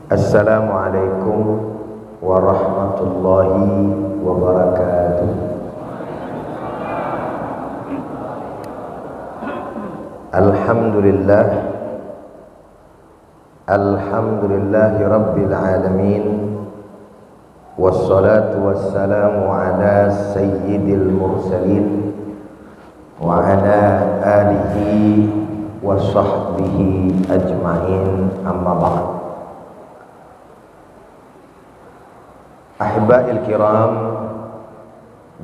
Assalamualaikum warahmatullahi wabarakatuh. Alhamdulillah, alhamdulillahi rabbil alamin, wassalatu wassalamu ala sayyidil mursalin wa ala alihi wa sahbihi ajma'in, amma ba'd. Ahiba'il kiram,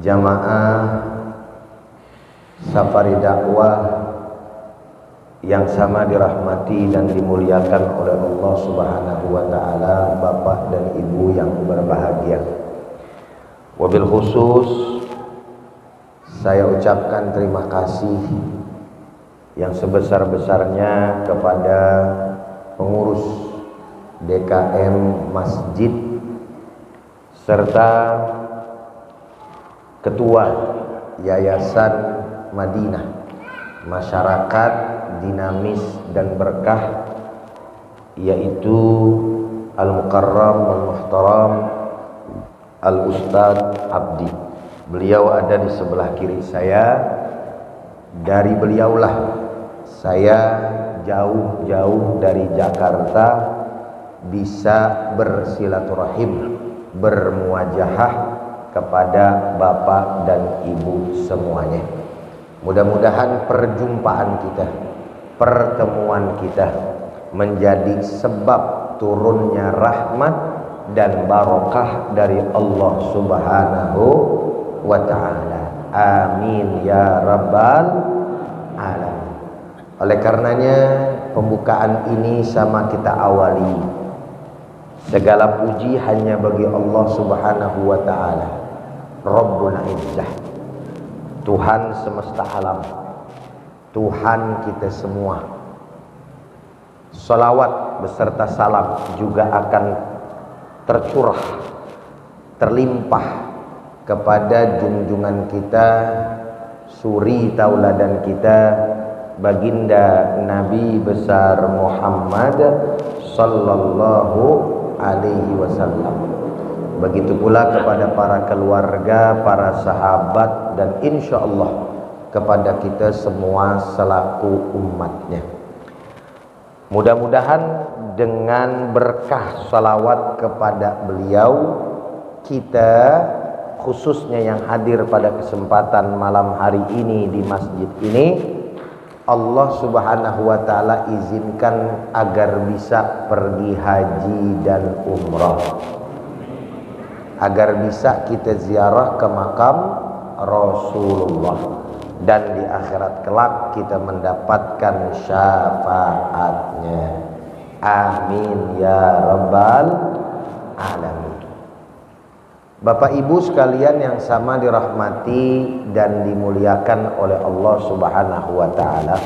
jamaah Safari Dakwah yang sama dirahmati dan dimuliakan oleh Allah Subhanahu wa taala, Bapak dan Ibu yang berbahagia. Wabil khusus saya ucapkan terima kasih yang sebesar-besarnya kepada pengurus DKM Masjid serta Ketua Yayasan Madinah, masyarakat dinamis dan berkah, yaitu Al-Mukarram Al-Muhtaram Al-Ustadz Abdi. Beliau ada di sebelah kiri saya. Dari beliaulah saya jauh-jauh dari Jakarta bisa bersilaturahim, bermuajahah kepada Bapak dan Ibu semuanya. Mudah-mudahan perjumpaan kita, pertemuan kita menjadi sebab turunnya rahmat dan barokah dari Allah Subhanahu wa ta'ala. Amin ya rabbal alamin. Oleh karenanya pembukaan ini sama kita awali. Segala puji hanya bagi Allah Subhanahu wa ta'ala, Rabbul Izzah, Tuhan semesta alam, Tuhan kita semua. Salawat beserta salam juga akan tercurah, terlimpah kepada junjungan kita, suri tauladan kita, baginda Nabi besar Muhammad sallallahu alaihi wasallam. Begitu pula kepada para keluarga, para sahabat, dan insya Allah kepada kita semua selaku umatnya. Mudah-mudahan dengan berkah salawat kepada beliau, kita khususnya yang hadir pada kesempatan malam hari ini di masjid ini, Allah Subhanahu wa ta'ala izinkan agar bisa pergi haji dan umrah, agar bisa kita ziarah ke makam Rasulullah, dan di akhirat kelak kita mendapatkan syafaatnya. Amin ya rabbal alamin. Bapak Ibu sekalian yang sama dirahmati dan dimuliakan oleh Allah Subhanahu wa ta'ala,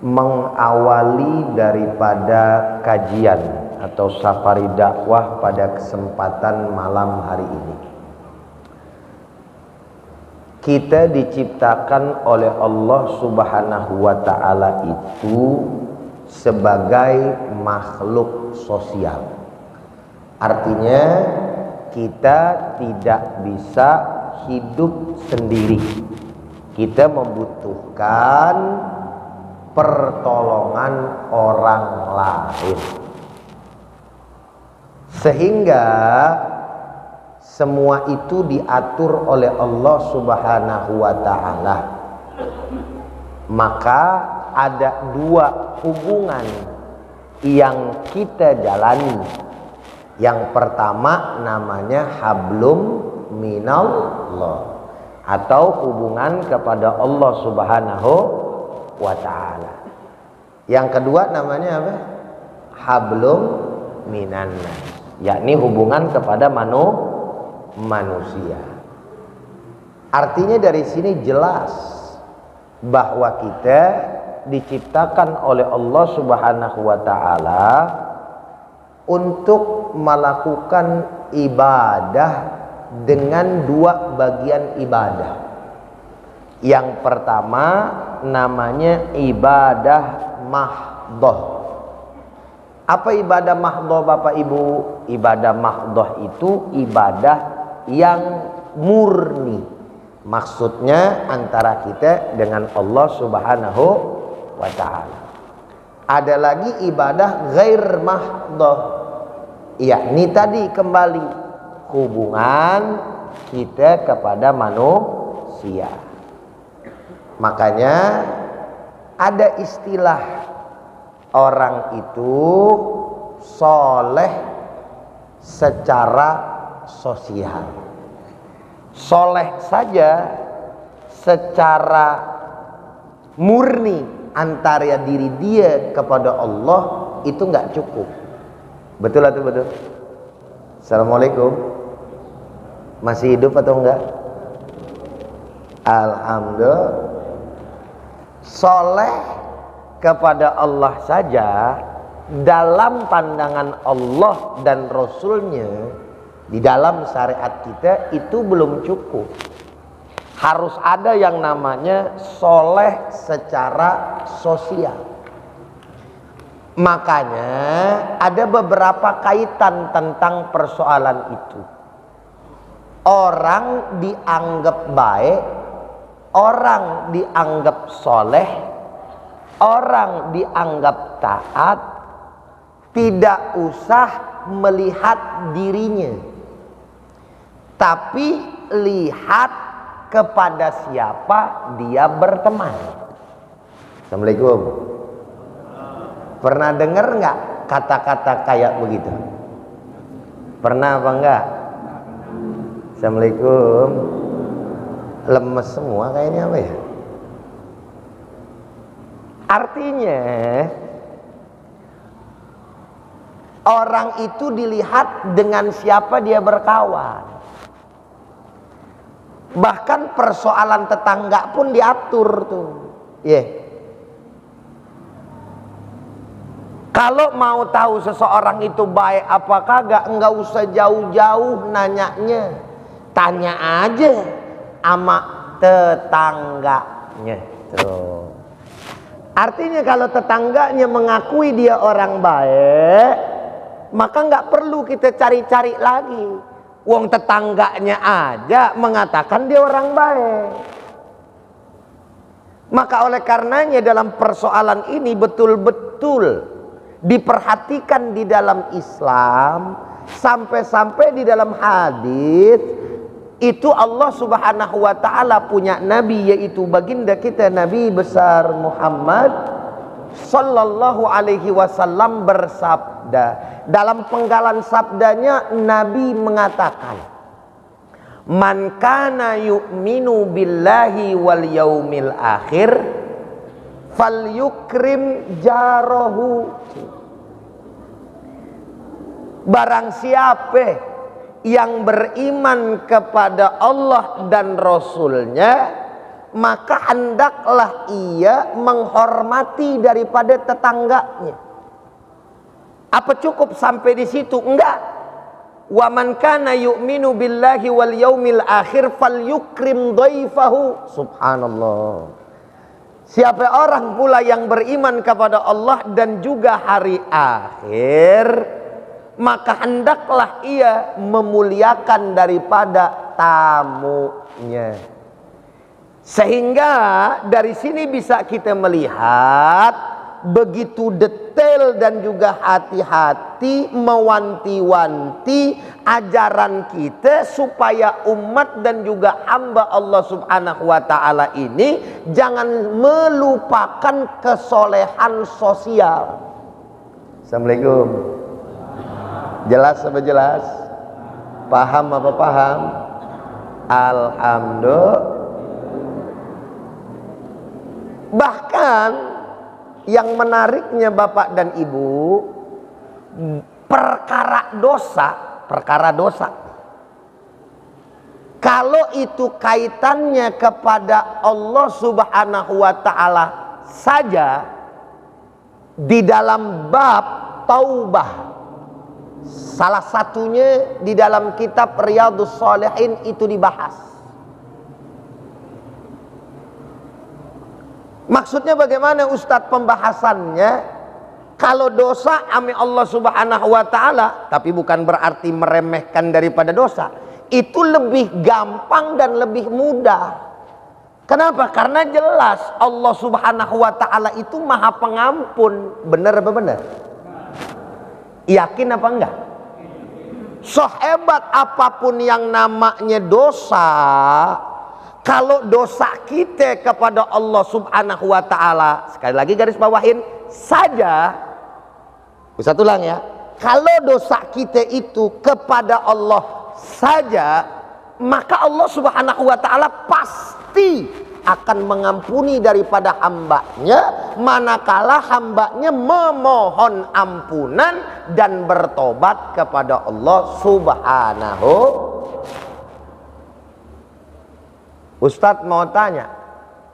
mengawali daripada kajian atau safari dakwah pada kesempatan malam hari ini, kita diciptakan oleh Allah Subhanahu wa ta'ala itu sebagai makhluk sosial. Artinya kita tidak bisa hidup sendiri. Kita membutuhkan pertolongan orang lain. Sehingga semua itu diatur oleh Allah Subhanahu wa ta'ala. Maka ada dua hubungan yang kita jalani. Yang pertama namanya hablum minallah, atau hubungan kepada Allah Subhanahu wa ta'ala. Yang kedua namanya apa? Hablum minannas, yakni hubungan kepada manusia. Artinya dari sini jelas bahwa kita diciptakan oleh Allah Subhanahu wa ta'ala untuk melakukan ibadah dengan dua bagian ibadah. Yang pertama namanya ibadah mahdhah. Apa ibadah mahdhah Bapak Ibu? Ibadah mahdhah itu ibadah yang murni. Maksudnya antara kita dengan Allah Subhanahu wa ta'ala. Ada lagi ibadah ghair mahdhah, yakni tadi kembali hubungan kita kepada manusia. Makanya ada istilah orang itu soleh secara sosial. Soleh saja secara murni antara diri dia kepada Allah itu nggak cukup. Betul atau betul? Assalamualaikum. Masih hidup atau enggak? Alhamdulillah. Soleh kepada Allah saja dalam pandangan Allah dan Rasulnya di dalam syariat kita itu belum cukup. Harus ada yang namanya soleh secara sosial. Makanya ada beberapa kaitan tentang persoalan itu. Orang dianggap baik, orang dianggap soleh, orang dianggap taat, tidak usah melihat dirinya, tapi lihat kepada siapa dia berteman. Assalamualaikum. Pernah dengar nggak kata-kata kayak begitu? Pernah apa enggak? Assalamualaikum. Lemes semua kayaknya apa ya? Artinya orang itu dilihat dengan siapa dia berkawan. Bahkan persoalan tetangga pun diatur tuh. Kalau mau tahu seseorang itu baik apa kagak, enggak usah jauh-jauh nanyanya. Tanya aja sama tetangganya. Tuh. Artinya kalau tetangganya mengakui dia orang baik, maka nggak perlu kita cari-cari lagi. Wong tetangganya aja mengatakan dia orang baik. Maka oleh karenanya dalam persoalan ini betul-betul diperhatikan di dalam Islam, sampai-sampai di dalam hadis itu Allah Subhanahu wa ta'ala punya nabi, yaitu baginda kita Nabi besar Muhammad sallallahu alaihi wasallam bersabda. Dalam penggalan sabdanya Nabi mengatakan, man kana yu'minu billahi wal yaumil akhir falyukrim jarahu. Barang siapa yang beriman kepada Allah dan Rasulnya, maka hendaklah ia menghormati daripada tetangganya. Apa cukup sampai di situ? Enggak. Wa man kana yu'minu billahi wal yaumil akhir falyukrim dhaifahu. Subhanallah. Siapa orang pula yang beriman kepada Allah dan juga hari akhir, maka hendaklah ia memuliakan daripada tamunya. Sehingga dari sini bisa kita melihat begitu detail dan juga hati-hati mewanti-wanti ajaran kita supaya umat dan juga hamba Allah Subhanahu wa ta'ala ini jangan melupakan kesolehan sosial. Assalamualaikum. Jelas apa jelas? Paham apa paham? Alhamdulillah. Bahkan yang menariknya Bapak dan Ibu, perkara dosa kalau itu kaitannya kepada Allah Subhanahu wa ta'ala saja, di dalam bab taubah, salah satunya di dalam kitab Riyadhus Shalihin itu dibahas. Maksudnya bagaimana Ustadz pembahasannya? Kalau dosa ame Allah Subhanahu wa taala, tapi bukan berarti meremehkan daripada dosa. Itu lebih gampang dan lebih mudah. Kenapa? Karena jelas Allah Subhanahu wa taala itu Maha Pengampun. Benar apa benar? Yakin apa enggak? Sehebat apapun yang namanya dosa, kalau dosa kita kepada Allah Subhanahu wa taala, sekali lagi garis bawahin saja, Ustaz ulang ya, kalau dosa kita itu kepada Allah saja, maka Allah Subhanahu wa taala pasti akan mengampuni daripada hambanya, manakala hambanya memohon ampunan dan bertobat kepada Allah Subhanahu. Ustadz mau tanya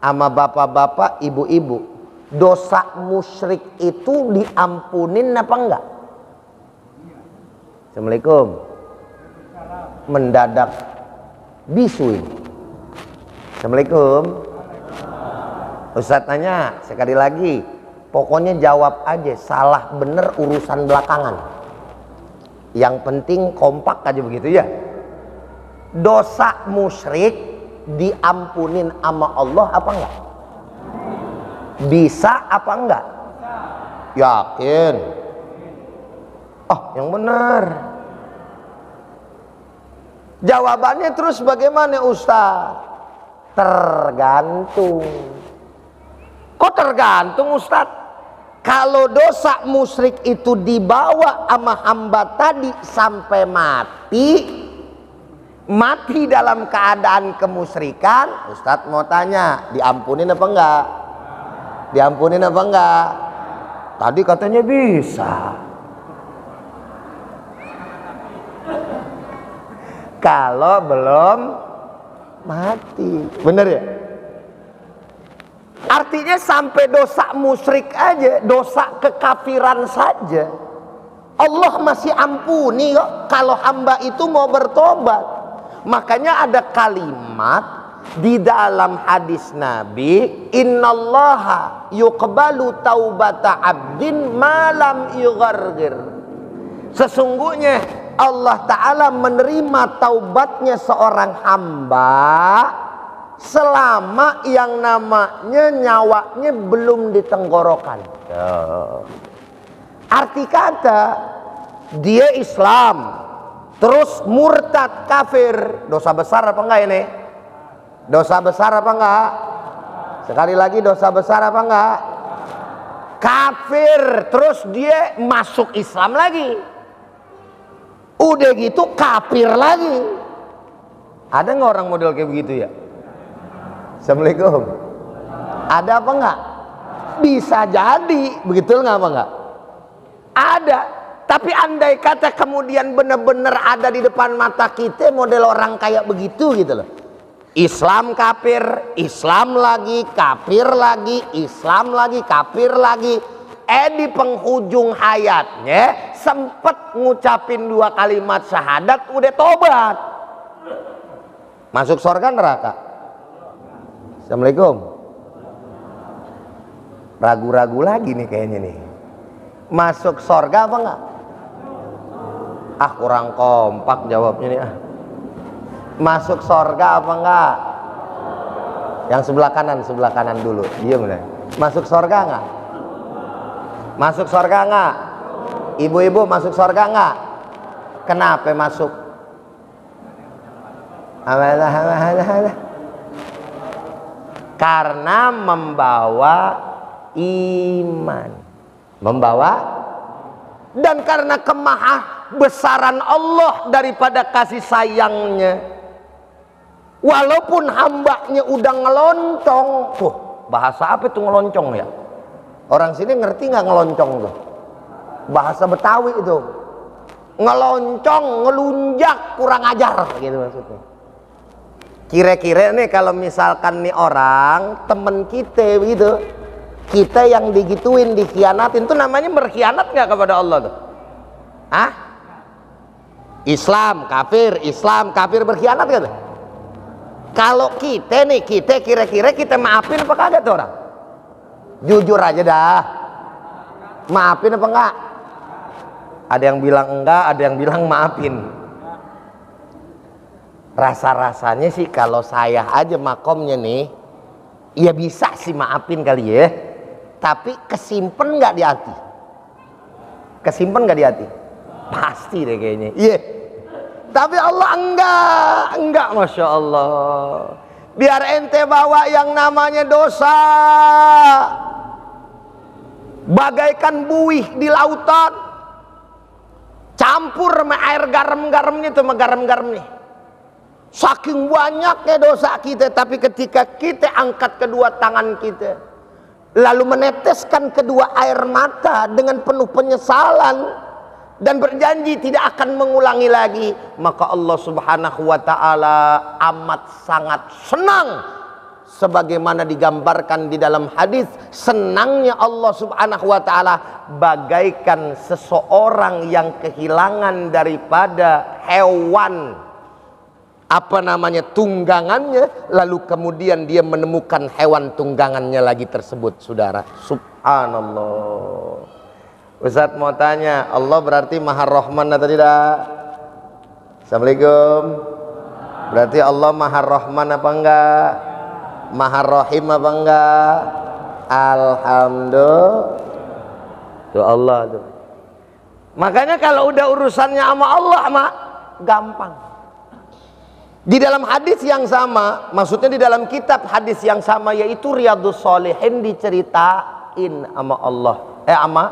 sama bapak-bapak, ibu-ibu, dosa musyrik itu diampunin apa enggak? Assalamualaikum. Mendadak bisu ini. Assalamualaikum. Ustadz tanya sekali lagi, pokoknya jawab aja, salah bener urusan belakangan. Yang penting kompak aja begitu ya. Dosa musyrik diampunin sama Allah apa enggak? Bisa apa enggak? Yakin? Oh, yang benar. Jawabannya terus bagaimana Ustaz? Tergantung. Kok tergantung Ustaz? Kalau dosa musyrik itu dibawa sama hamba tadi sampai mati dalam keadaan kemusyrikan, Ustaz mau tanya, diampunin apa enggak? Diampunin apa enggak? Tadi katanya bisa. Kalau belum mati, bener ya? Artinya sampai dosa musyrik aja, dosa kekafiran saja, Allah masih ampuni kok kalau hamba itu mau bertobat. Makanya ada kalimat di dalam hadis Nabi, innallaha yuqbalu taubata abdin malam yughargir. Sesungguhnya Allah Ta'ala menerima taubatnya seorang hamba selama yang namanya nyawanya belum ditenggorokan. Arti kata, dia Islam terus murtad kafir, dosa besar apa enggak ini? Dosa besar apa enggak? Sekali lagi, dosa besar apa enggak? Kafir, terus dia masuk Islam lagi, udah gitu kafir lagi. Ada nggak orang model kayak begitu ya? Assalamualaikum. Ada apa enggak? Bisa jadi, begitu nggak apa enggak? Ada. Tapi andai kata kemudian benar-benar ada di depan mata kita model orang kayak begitu gitu loh. Islam kafir, Islam lagi, kafir lagi, Islam lagi, kafir lagi. Di penghujung hayatnya sempet ngucapin 2 kalimat syahadat, udah tobat. Masuk surga neraka? Assalamualaikum. Ragu-ragu lagi nih kayaknya nih. Masuk surga apa enggak? Ah, kurang kompak jawabnya nih ah. Masuk surga apa enggak? Yang sebelah kanan dulu. Diam deh. Masuk surga enggak? Masuk surga enggak? Ibu-ibu masuk surga enggak? Kenapa masuk? Karena membawa iman. Membawa, dan karena kemaha besaran Allah daripada kasih sayangnya, walaupun hambanya udah ngeloncong. Tuh, bahasa apa itu ngeloncong ya? Orang sini ngerti nggak ngeloncong tuh? Bahasa Betawi itu. Ngeloncong, ngelunjak, kurang ajar gitu maksudnya. Kira-kira nih kalau misalkan nih orang temen kita gitu, kita yang digituin, dikhianatin, itu namanya berkhianat nggak kepada Allah tuh? Hah? Islam kafir berkhianat gak tuh? Kalau kita nih, kita kira-kira kita maafin apa kagak tuh orang? Jujur aja dah. Maafin apa enggak? Ada yang bilang enggak, ada yang bilang maafin. Rasa-rasanya sih kalau saya aja makomnya nih, ya bisa sih maafin kali ya. Tapi kesimpen nggak di hati? Kesimpen nggak di hati? Pasti deh kayaknya. Iya. Tapi Allah enggak, masya Allah. Biar ente bawa yang namanya dosa, bagaikan buih di lautan, campur sama air garam-garamnya tuh, sama garam-garam nih. Saking banyaknya dosa kita, tapi ketika kita angkat kedua tangan kita, lalu meneteskan kedua air mata dengan penuh penyesalan dan berjanji tidak akan mengulangi lagi, maka Allah Subhanahu wa ta'ala amat sangat senang, sebagaimana digambarkan di dalam hadis. Senangnya Allah Subhanahu wa ta'ala bagaikan seseorang yang kehilangan daripada hewan tunggangannya, lalu kemudian dia menemukan hewan tunggangannya lagi tersebut, saudara. Subhanallah. Ustaz mau tanya, Allah berarti Maha Rahman atau tidak? Assalamualaikum. Berarti Allah Maha Rahman apa enggak? Maha Rahim apa enggak? Alhamdulillah. Tuh Allah tuh. Makanya kalau udah urusannya sama Allah mah gampang. Di dalam hadis yang sama, maksudnya di dalam kitab hadis yang sama, yaitu Riyadhus Shalihin, diceritain sama Allah, sama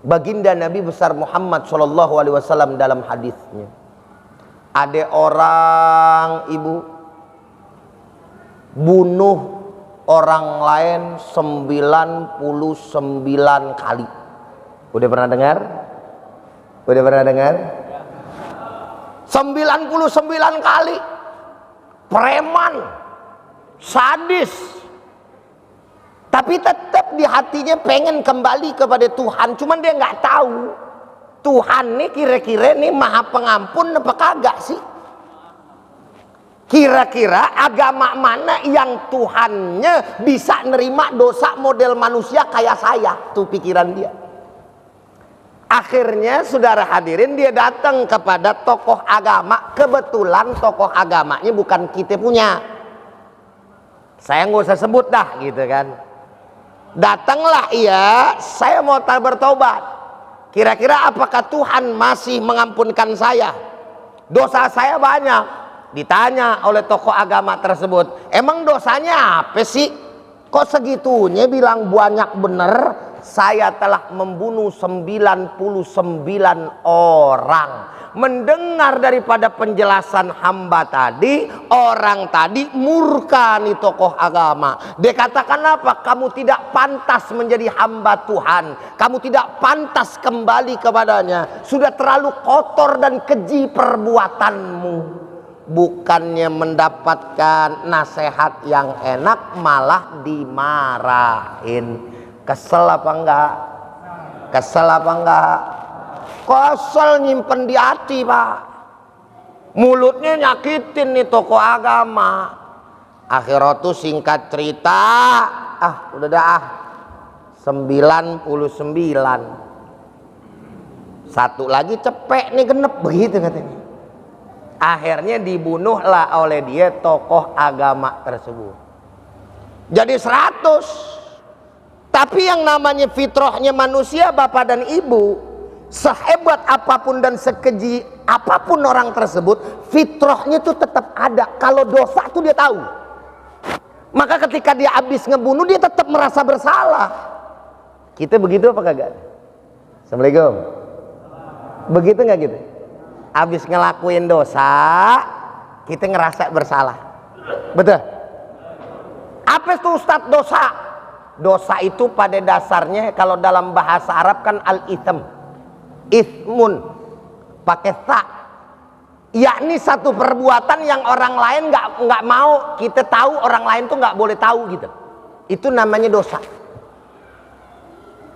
baginda Nabi besar Muhammad SAW dalam hadisnya. Ada orang ibu bunuh orang lain 99 kali. Udah pernah dengar? Udah pernah dengar? 99 kali. Preman, sadis, tapi tetap di hatinya pengen kembali kepada Tuhan. Cuman dia nggak tahu Tuhan nih kira-kira nih Maha Pengampun apa kagak sih? Kira-kira agama mana yang Tuhannya bisa nerima dosa model manusia kayak saya? Tuh pikiran dia. Akhirnya saudara hadirin, dia datang kepada tokoh agama. Kebetulan tokoh agamanya bukan kita punya, saya nggak usah sebut dah gitu kan. Datanglah ia, saya mau bertobat. Kira-kira apakah Tuhan masih mengampunkan saya? Dosa saya banyak. Ditanya oleh tokoh agama tersebut, emang dosanya apa sih? Kok segitunya bilang banyak bener? Saya telah membunuh 99 orang. Mendengar daripada penjelasan hamba tadi, orang tadi murka nih tokoh agama. Dia katakan apa? Kamu tidak pantas menjadi hamba Tuhan. Kamu tidak pantas kembali kepadanya. Sudah terlalu kotor dan keji perbuatanmu. Bukannya mendapatkan nasihat yang enak, malah dimarahin. Kesel apa enggak? Kesel apa enggak? Kesel nyimpen di hati, Pak. Mulutnya nyakitin nih tokoh agama. Akhirnya tuh singkat cerita, udah dah 99. Satu lagi cepek nih, genep begitu katanya. Akhirnya dibunuhlah oleh dia tokoh agama tersebut. Jadi 100. Tapi yang namanya fitrahnya manusia, bapak dan ibu, sehebat apapun dan sekeji apapun orang tersebut, fitrahnya itu tetap ada. Kalau dosa itu dia tahu. Maka ketika dia habis ngebunuh, dia tetap merasa bersalah. Kita begitu apa kagak? Assalamualaikum. Begitu nggak gitu? Habis ngelakuin dosa, kita ngerasa bersalah. Betul? Apa itu Ustadz dosa? Dosa itu pada dasarnya kalau dalam bahasa Arab kan al-itham, ithmun, pakai ta, yakni satu perbuatan yang orang lain nggak mau kita tahu, orang lain tuh nggak boleh tahu gitu. Itu namanya dosa.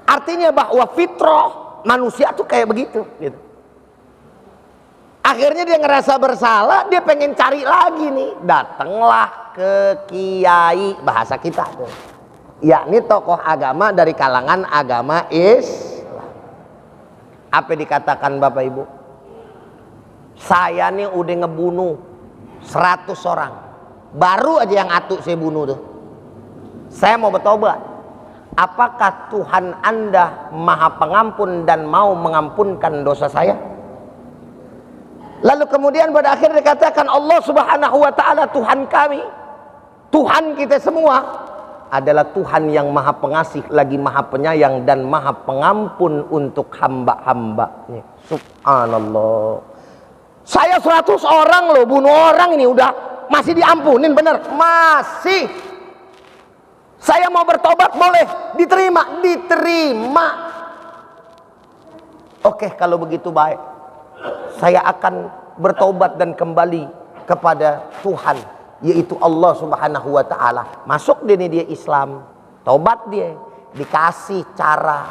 Artinya bahwa fitrah manusia tuh kayak begitu gitu. Akhirnya dia ngerasa bersalah, dia pengen cari lagi nih. Datanglah ke kiai, bahasa kita tuh. yakni tokoh agama dari kalangan agama Islam. Apa dikatakan Bapak Ibu? Saya nih udah ngebunuh 100 orang. Baru aja yang atu saya bunuh tuh. Saya mau bertobat. Apakah Tuhan Anda Maha Pengampun dan mau mengampunkan dosa saya? Lalu kemudian pada akhir dikatakan Allah Subhanahu wa taala Tuhan kami. Tuhan kita semua adalah Tuhan yang Maha Pengasih lagi Maha Penyayang dan Maha Pengampun untuk hamba-hambanya. Subhanallah. Saya 100 orang loh bunuh orang ini udah masih diampunin, bener? Masih. Saya mau bertobat boleh? Diterima? Diterima. Oke, kalau begitu baik. Saya akan bertobat dan kembali kepada Tuhan, yaitu Allah Subhanahu wa taala. Masuk dia Islam, tobat dia, dikasih cara.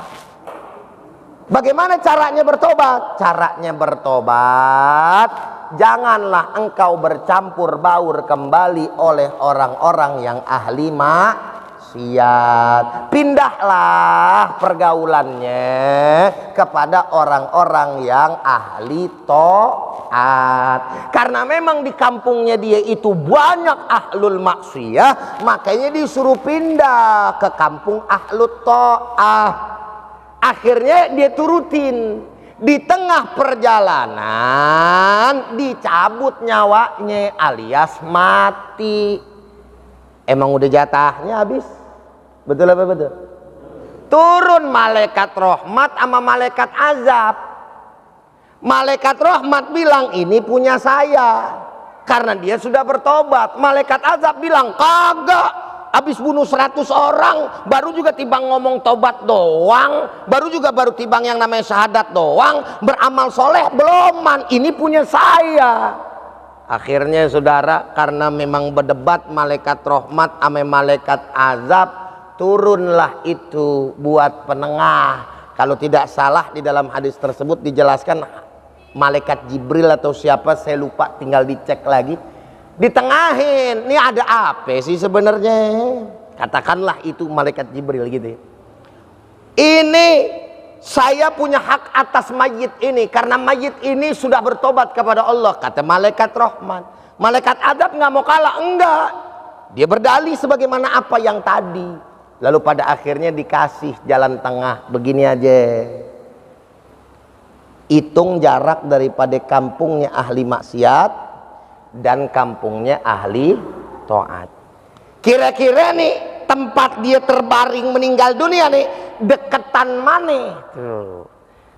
Bagaimana caranya bertobat? Caranya bertobat, janganlah engkau bercampur baur kembali oleh orang-orang yang ahli maksiat. Pindahlah pergaulannya kepada orang-orang yang ahli taat. Karena memang di kampungnya dia itu banyak ahlul maksiat, makanya disuruh pindah ke kampung ahlut taat. Akhirnya dia turutin. Di tengah perjalanan dicabut nyawanya alias mati. Emang udah jatahnya habis. Betul apa betul? Turun malaikat rahmat sama malaikat azab. Malaikat rahmat bilang ini punya saya karena dia sudah bertobat. Malaikat azab bilang kagak. Habis bunuh 100 orang, baru juga timbang ngomong tobat doang, baru timbang yang namanya syahadat doang, beramal soleh belum, man, ini punya saya. Akhirnya saudara, karena memang berdebat malaikat rahmat sama malaikat azab, turunlah itu buat penengah. Kalau tidak salah di dalam hadis tersebut dijelaskan malaikat Jibril atau siapa, saya lupa, tinggal dicek lagi. Ditengahin, ini ada apa sih sebenarnya? Katakanlah itu malaikat Jibril gitu. Ini saya punya hak atas mayit ini karena mayit ini sudah bertobat kepada Allah, kata malaikat rahmat. Malaikat adab nggak mau kalah, enggak. Dia berdalih sebagaimana apa yang tadi. Lalu pada akhirnya dikasih jalan tengah, begini aja. Hitung jarak daripada kampungnya ahli maksiat dan kampungnya ahli taat. Kira-kira nih tempat dia terbaring meninggal dunia nih deketan mana?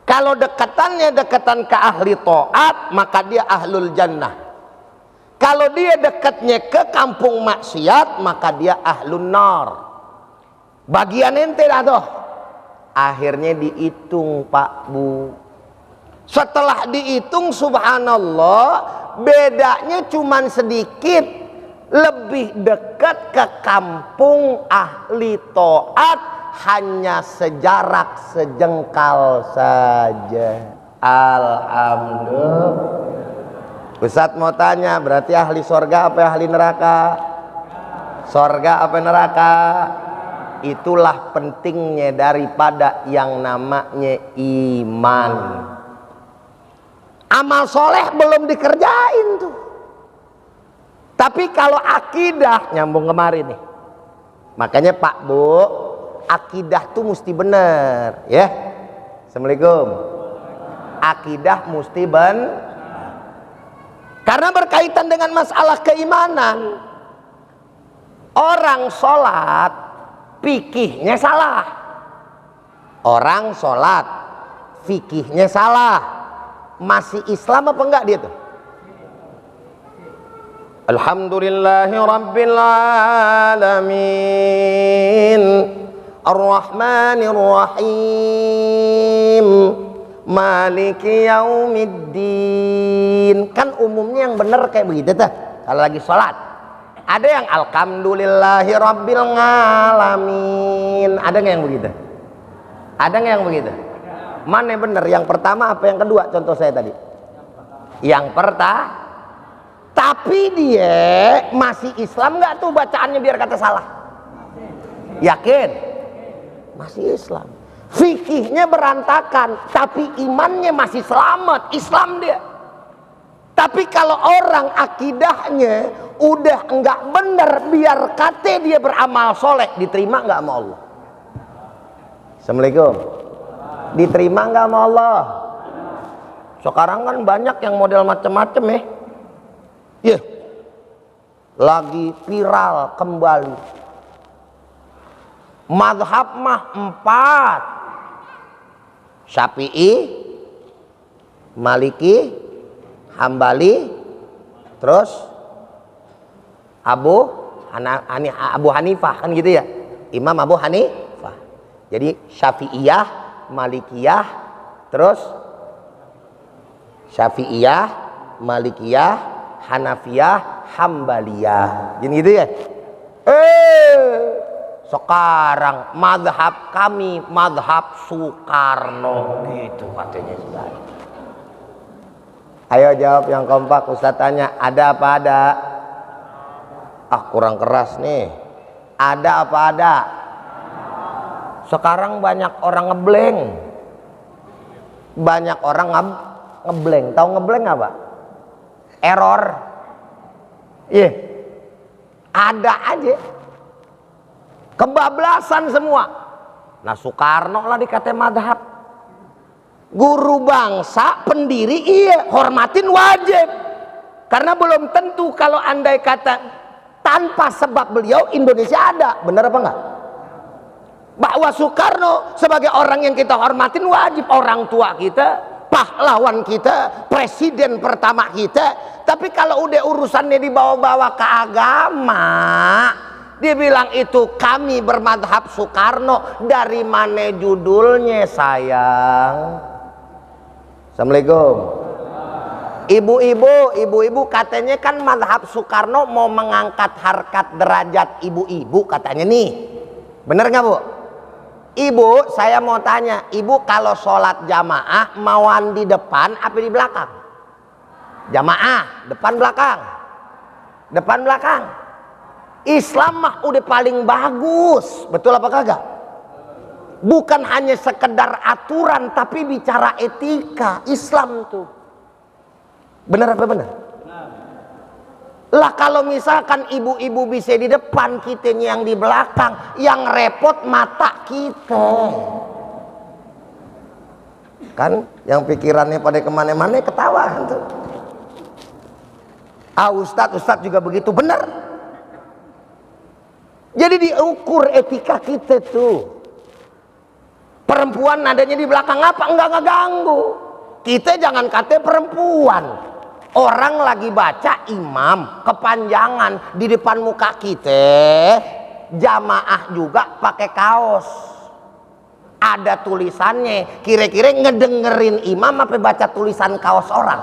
Kalau deketannya deketan ke ahli taat, maka dia ahlul jannah. Kalau dia dekatnya ke kampung maksiat, maka dia ahlun nar. Bagian ente dah tuh. Akhirnya dihitung Pak Bu. Setelah dihitung subhanallah, bedanya cuman sedikit, lebih dekat ke kampung ahli taat, hanya sejarak sejengkal saja. Alhamdulillah. Ustadz mau tanya, berarti ahli sorga apa ahli neraka? Sorga apa neraka? Itulah pentingnya daripada yang namanya iman. Amal soleh belum dikerjain tuh. Tapi kalau akidah, nyambung kemarin nih. Makanya Pak Bu, akidah tuh mesti bener ya. Assalamualaikum. Akidah mesti karena berkaitan dengan masalah keimanan. Orang sholat fikihnya salah. Orang sholat fikihnya salah. Masih Islam apa enggak dia tuh? Alhamdulillahi Rabbil Alamin Ar-Rahmanir Rahim Maliki Yaumiddin. Kan umumnya yang bener kayak begitu tuh kalau lagi sholat. Ada yang Alhamdulillahi Rabbil Alamin. Ada nggak yang begitu? Ada nggak yang begitu? Mana yang benar? Yang pertama apa yang kedua? Contoh saya tadi. Yang pertama. Tapi dia masih Islam nggak tuh bacaannya biar kata salah? Yakin? Masih Islam. Fikihnya berantakan, tapi imannya masih selamat, Islam dia. Tapi kalau orang akidahnya udah enggak benar, biar kata dia beramal soleh, diterima enggak sama Allah? Assalamualaikum. Diterima enggak sama Allah? Sekarang kan banyak yang model macam-macam ya. Ya. Lagi viral kembali. Mazhab mah 4. Syafi'i, Maliki, Hambali, terus Abu Hanifah, kan gitu ya. Imam Abu Hanifah. Jadi Syafi'iyah, Malikiyah, terus Syafi'iyah, Malikiyah, Hanafiyah, Hambaliyah. Jadi gitu ya. Sekarang mazhab kami mazhab Soekarno gitu katanya. Ayo jawab yang kompak. Ustaz tanya, ada apa ada? Ah, kurang keras nih. Ada apa ada? Sekarang banyak orang ngeblank. Banyak orang ngeblank. Tahu ngeblank apa? Error. Iya. Ada aja. Kebablasan semua. Nah, Soekarno lah dikata madhab. Guru bangsa, pendiri, iya, hormatin wajib. Karena belum tentu kalau andai kata tanpa sebab beliau Indonesia ada. Benar apa enggak? Bahwa Soekarno sebagai orang yang kita hormatin wajib, orang tua kita, pahlawan kita, presiden pertama kita. Tapi kalau udah urusannya dibawa-bawa ke agama, dia bilang itu kami bermadhab Soekarno. Dari mana judulnya sayang? Assalamualaikum. Ibu-ibu katanya kan madhab Soekarno mau mengangkat harkat derajat ibu-ibu katanya nih. Bener nggak Bu? Ibu, saya mau tanya, ibu kalau sholat jamaah mauan di depan apa di belakang? Jamaah, depan belakang. Depan belakang. Islam mah udah paling bagus, betul apa kagak? Bukan hanya sekedar aturan, tapi bicara etika. Islam tuh benar apa benar? Lah kalau misalkan ibu-ibu bisa di depan, kitanya yang di belakang, yang repot mata kita. Kan yang pikirannya pada kemana-mana ketawa kan tuh. Ah, Ustadz juga begitu, benar. Jadi diukur etika kita tuh. Perempuan nadanya di belakang apa? Enggak ngeganggu. Kita jangan kata perempuan. Orang lagi baca imam kepanjangan di depan muka kita, jamaah juga pakai kaos. Ada tulisannya. Kira-kira ngedengerin imam apa baca tulisan kaos orang?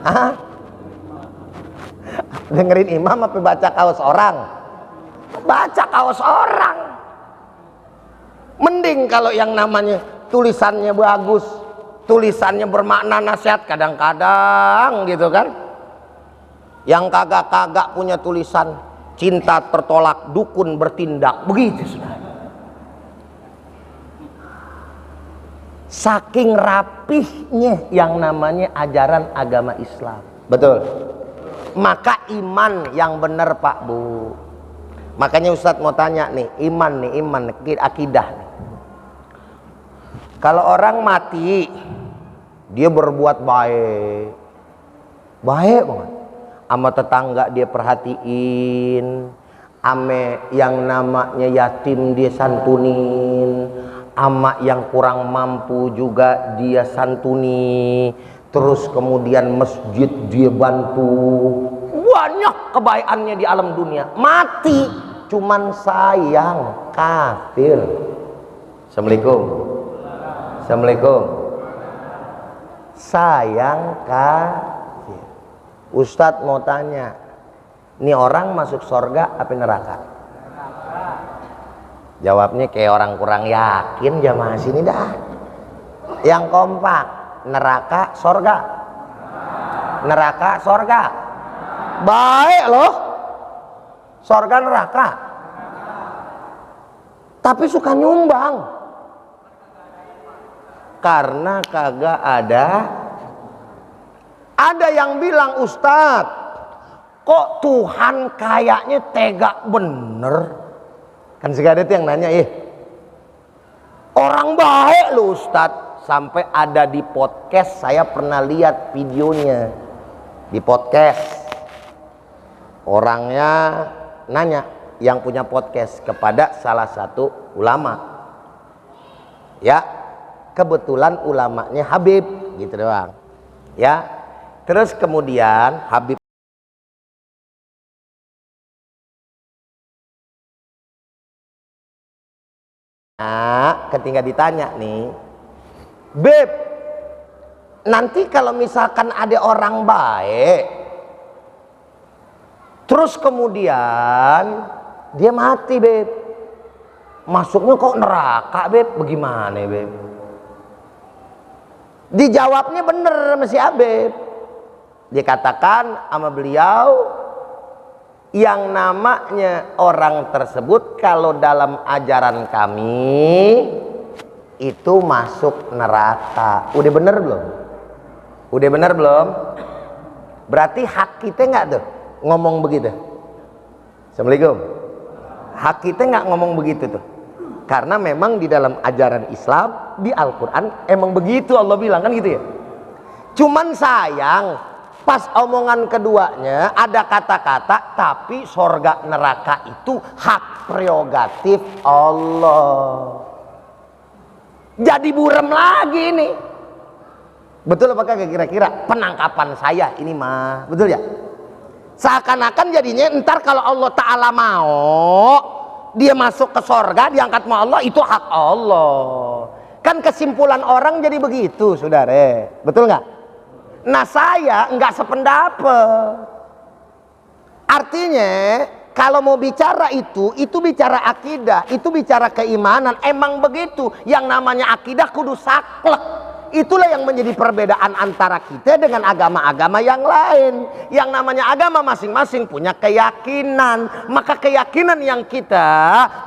Hah? Dengerin imam apa baca kaos orang? Baca kaos orang. Mending kalau yang namanya tulisannya bagus, tulisannya bermakna nasihat, kadang-kadang gitu kan. Yang kagak-kagak punya tulisan cinta tertolak, dukun bertindak, begitu sudah. Saking rapihnya yang namanya ajaran agama Islam. Betul. Maka iman yang benar Pak Bu. Makanya Ustadz mau tanya nih, iman akidah nih. Kalau orang mati, dia berbuat baik banget. Sama tetangga dia perhatiin, ame yang namanya yatim dia santunin, ama yang kurang mampu juga dia santuni. Terus kemudian masjid dia bantu. Banyak kebaikannya di alam dunia. Mati cuman sayang kafir. Assalamualaikum. Assalamualaikum. Sayang kafir. Ustadz mau tanya, ini orang masuk surga apa neraka? Jawabnya kayak orang kurang yakin jamaah sini dah. Yang kompak, neraka surga. Neraka surga. Baik loh. Surga neraka. tapi suka nyumbang karena kagak ada. Ada yang bilang, Ustadz, kok Tuhan kayaknya tega bener? Kan segala itu yang nanya, orang baik loh Ustadz. Sampai ada di podcast, saya pernah lihat videonya di podcast. Orangnya nanya, yang punya podcast, kepada salah satu ulama. Ya, kebetulan ulamanya Habib, gitu doang. Ya, terus kemudian Habib ketika ditanya nih, Beb, nanti kalau misalkan ada orang baik, terus kemudian dia mati, Beb, masuknya kok neraka, Beb, bagaimana, Beb? Dijawabnya bener sama si Habib. Dikatakan sama beliau, yang namanya orang tersebut kalau dalam ajaran kami itu masuk neraka. Udah bener belum? Udah bener belum? Berarti hak kita nggak tuh ngomong begitu? Assalamualaikum. Hak kita nggak ngomong begitu tuh, karena memang di dalam ajaran Islam, di Al-Quran emang begitu Allah bilang, kan gitu ya. Cuman sayang, pas omongan keduanya ada kata-kata, tapi sorga neraka itu hak prerogatif Allah. Jadi burem lagi nih. Betul apa kagak kira-kira penangkapan saya ini mah? Betul ya? Seakan-akan jadinya ntar kalau Allah Ta'ala mau dia masuk ke sorga, diangkat sama Allah, itu hak Allah. Kan kesimpulan orang jadi begitu, saudara. Betul nggak? Nah, saya nggak sependapat. Artinya kalau mau bicara itu bicara akidah, itu bicara keimanan. Emang begitu, yang namanya akidah kudu saklek. Itulah yang menjadi perbedaan antara kita dengan agama-agama yang lain. Yang namanya agama masing-masing punya keyakinan. Maka keyakinan yang kita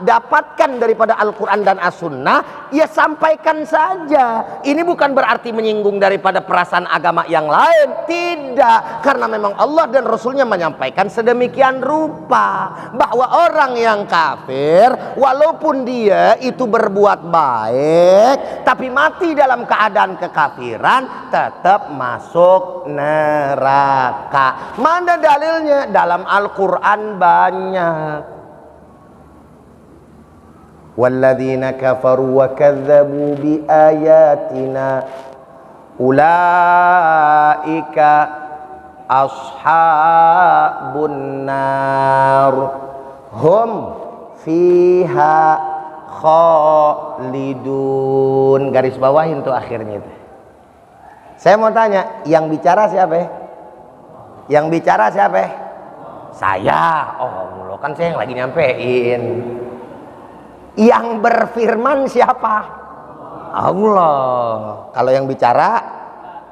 dapatkan daripada Al-Quran dan As-Sunnah, ya sampaikan saja. Ini bukan berarti menyinggung daripada perasaan agama yang lain. Tidak. Karena memang Allah dan Rasulnya menyampaikan sedemikian rupa, bahwa orang yang kafir, walaupun dia itu berbuat baik, tapi mati dalam keadaan kekafiran, tetap masuk neraka. Mana dalilnya? Dalam Al-Quran banyak. Walladzina kafaru wa kadzabu bi ayatina ulaika ashabun nar hum fiha khalidun. Garis bawahin tuh akhirnya itu. Saya mau tanya, yang bicara siapa? Yang bicara siapa? Saya. Oh, lo kan saya yang lagi nyampein. Yang berfirman siapa? Allah. Kalau yang bicara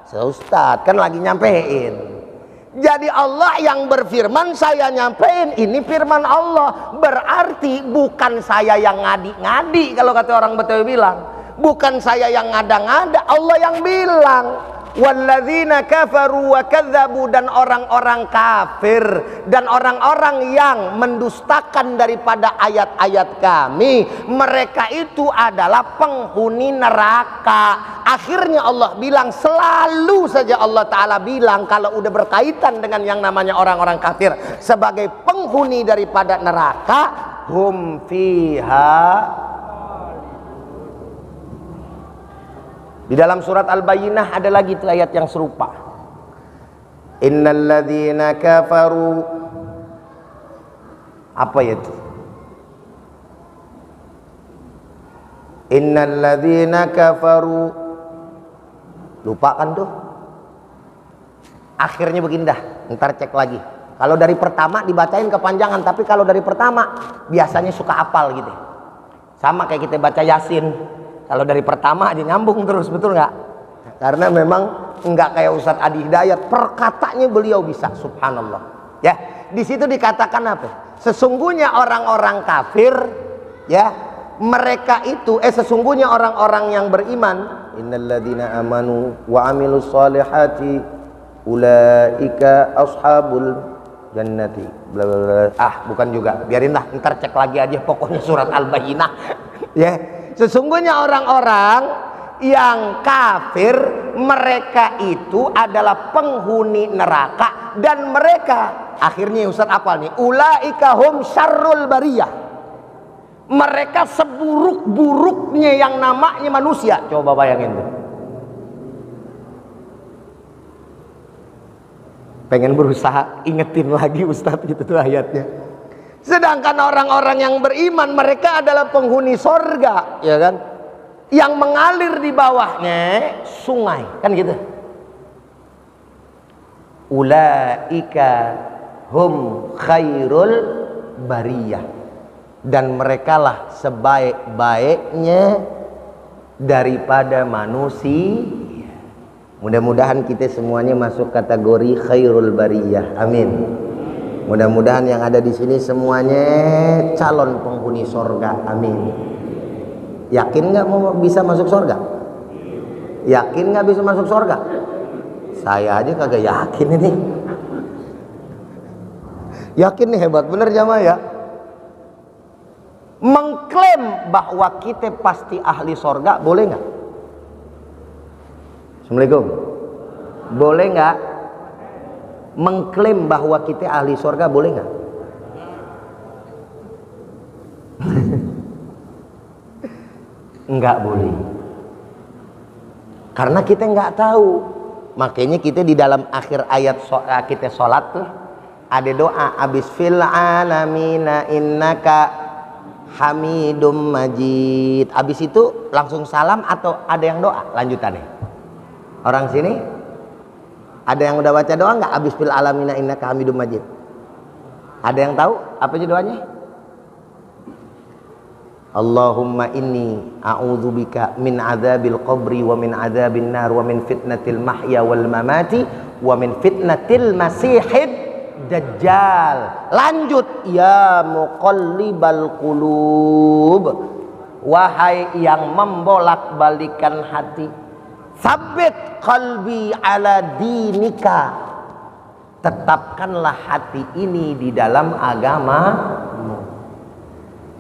Ustaz, kan lagi nyampein. Jadi Allah yang berfirman, saya nyampein, ini firman Allah. Berarti bukan saya yang ngadi-ngadi, kalau kata orang Betawi bilang. Bukan saya yang ngada-ngada, Allah yang bilang. Walladzina kafaru wa kadzabu, dan orang-orang kafir dan orang-orang yang mendustakan daripada ayat-ayat kami, mereka itu adalah penghuni neraka. Akhirnya Allah bilang, selalu saja Allah Ta'ala bilang kalau udah berkaitan dengan yang namanya orang-orang kafir sebagai penghuni daripada neraka, hum fiha. Di dalam surat Al-Bayyinah ada lagi tuh ayat yang serupa. Innal ladzina kafaru, apa ya itu? Innal ladzina kafaru, lupa kan tuh? Akhirnya begini dah, ntar cek lagi. Kalau dari pertama dibacain kepanjangan, tapi kalau dari pertama biasanya suka apal gitu. Sama kayak kita baca Yasin. Kalau dari pertama aja nyambung terus, betul nggak? Karena memang nggak kayak Ustadz Adi Hidayat, perkataannya beliau bisa, subhanallah. Ya, di situ dikatakan apa? Sesungguhnya orang-orang kafir, ya, mereka itu sesungguhnya orang-orang yang beriman, innalladzina amanu wa amilus solihati ulaika ashabul jannati bla bla bla. Bukan juga, biarinlah, ntar cek lagi aja, pokoknya surat Al-Bayyinah. Ya, sesungguhnya orang-orang yang kafir, mereka itu adalah penghuni neraka, dan mereka akhirnya Ustaz apal nih, ulaika hum syarrul bariyah. Mereka seburuk-buruknya yang namanya manusia. Coba bayangin tuh. Pengen berusaha ingetin lagi Ustadz gitu tuh ayatnya. Sedangkan orang-orang yang beriman, mereka adalah penghuni sorga, ya kan? Yang mengalir di bawahnya sungai, kan gitu. Ulaika hum khairul bariyah. Dan merekalah sebaik-baiknya daripada manusia. Mudah-mudahan kita semuanya masuk kategori khairul bariyah. Amin. Mudah-mudahan yang ada di sini semuanya calon penghuni sorga. Amin. Yakin nggak mau bisa masuk sorga? Yakin nggak bisa masuk sorga? Saya aja kagak yakin ini. Yakin nih, hebat bener jamaah ya. Mengklaim bahwa kita pasti ahli sorga, boleh nggak? Assalamualaikum. Boleh nggak? Mengklaim bahwa kita ahli sorga, boleh nggak? Nggak boleh. Karena kita nggak tahu. Makanya kita di dalam akhir ayat kita sholat tuh ada doa, abis fil alamina innaka Hamidum Majid. Habis itu langsung salam atau ada yang doa lanjutannya? Orang sini ada yang udah baca doa nggak? Habis fil alamina innaka Hamidum Majid. Ada yang tahu apa aja doanya? Allahumma inni a'udzubika min adzabil qabri wa min adzabin nar wa min fitnatil mahya wal mamati wa min fitnatil masihid Dajjal. Lanjut, ya muqallibal qulub, wahai yang membolak-balikan hati, sabit qalbi ala dinika, tetapkanlah hati ini di dalam agamamu.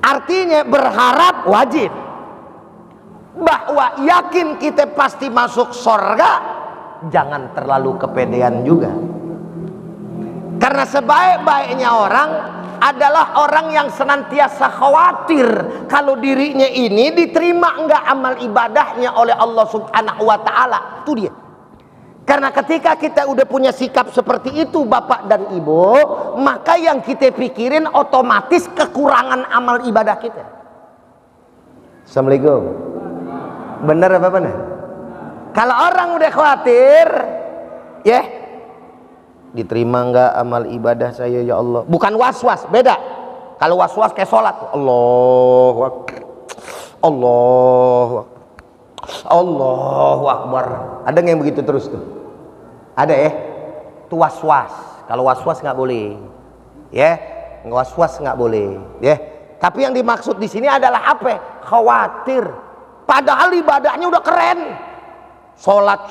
Artinya berharap wajib, bahwa yakin kita pasti masuk surga, jangan terlalu kepedean juga. Karena sebaik-baiknya orang adalah orang yang senantiasa khawatir kalau dirinya ini diterima enggak amal ibadahnya oleh Allah Subhanahu wa taala. Itu dia. Karena ketika kita udah punya sikap seperti itu Bapak dan Ibu, maka yang kita pikirin otomatis kekurangan amal ibadah kita. Assalamualaikum. Benar apa benar? Kalau orang udah khawatir, ya diterima enggak amal ibadah saya ya Allah. Bukan was-was, beda. Kalau was-was kayak sholat, Allahu Akbar, Allahu Akbar, Allahu Akbar. Ada nggak yang begitu terus tuh? Ada ya? Itu was-was. Kalau was-was nggak boleh, ya. Was-was nggak boleh, ya. Tapi yang dimaksud di sini adalah apa? Khawatir. Padahal ibadahnya udah keren. Sholat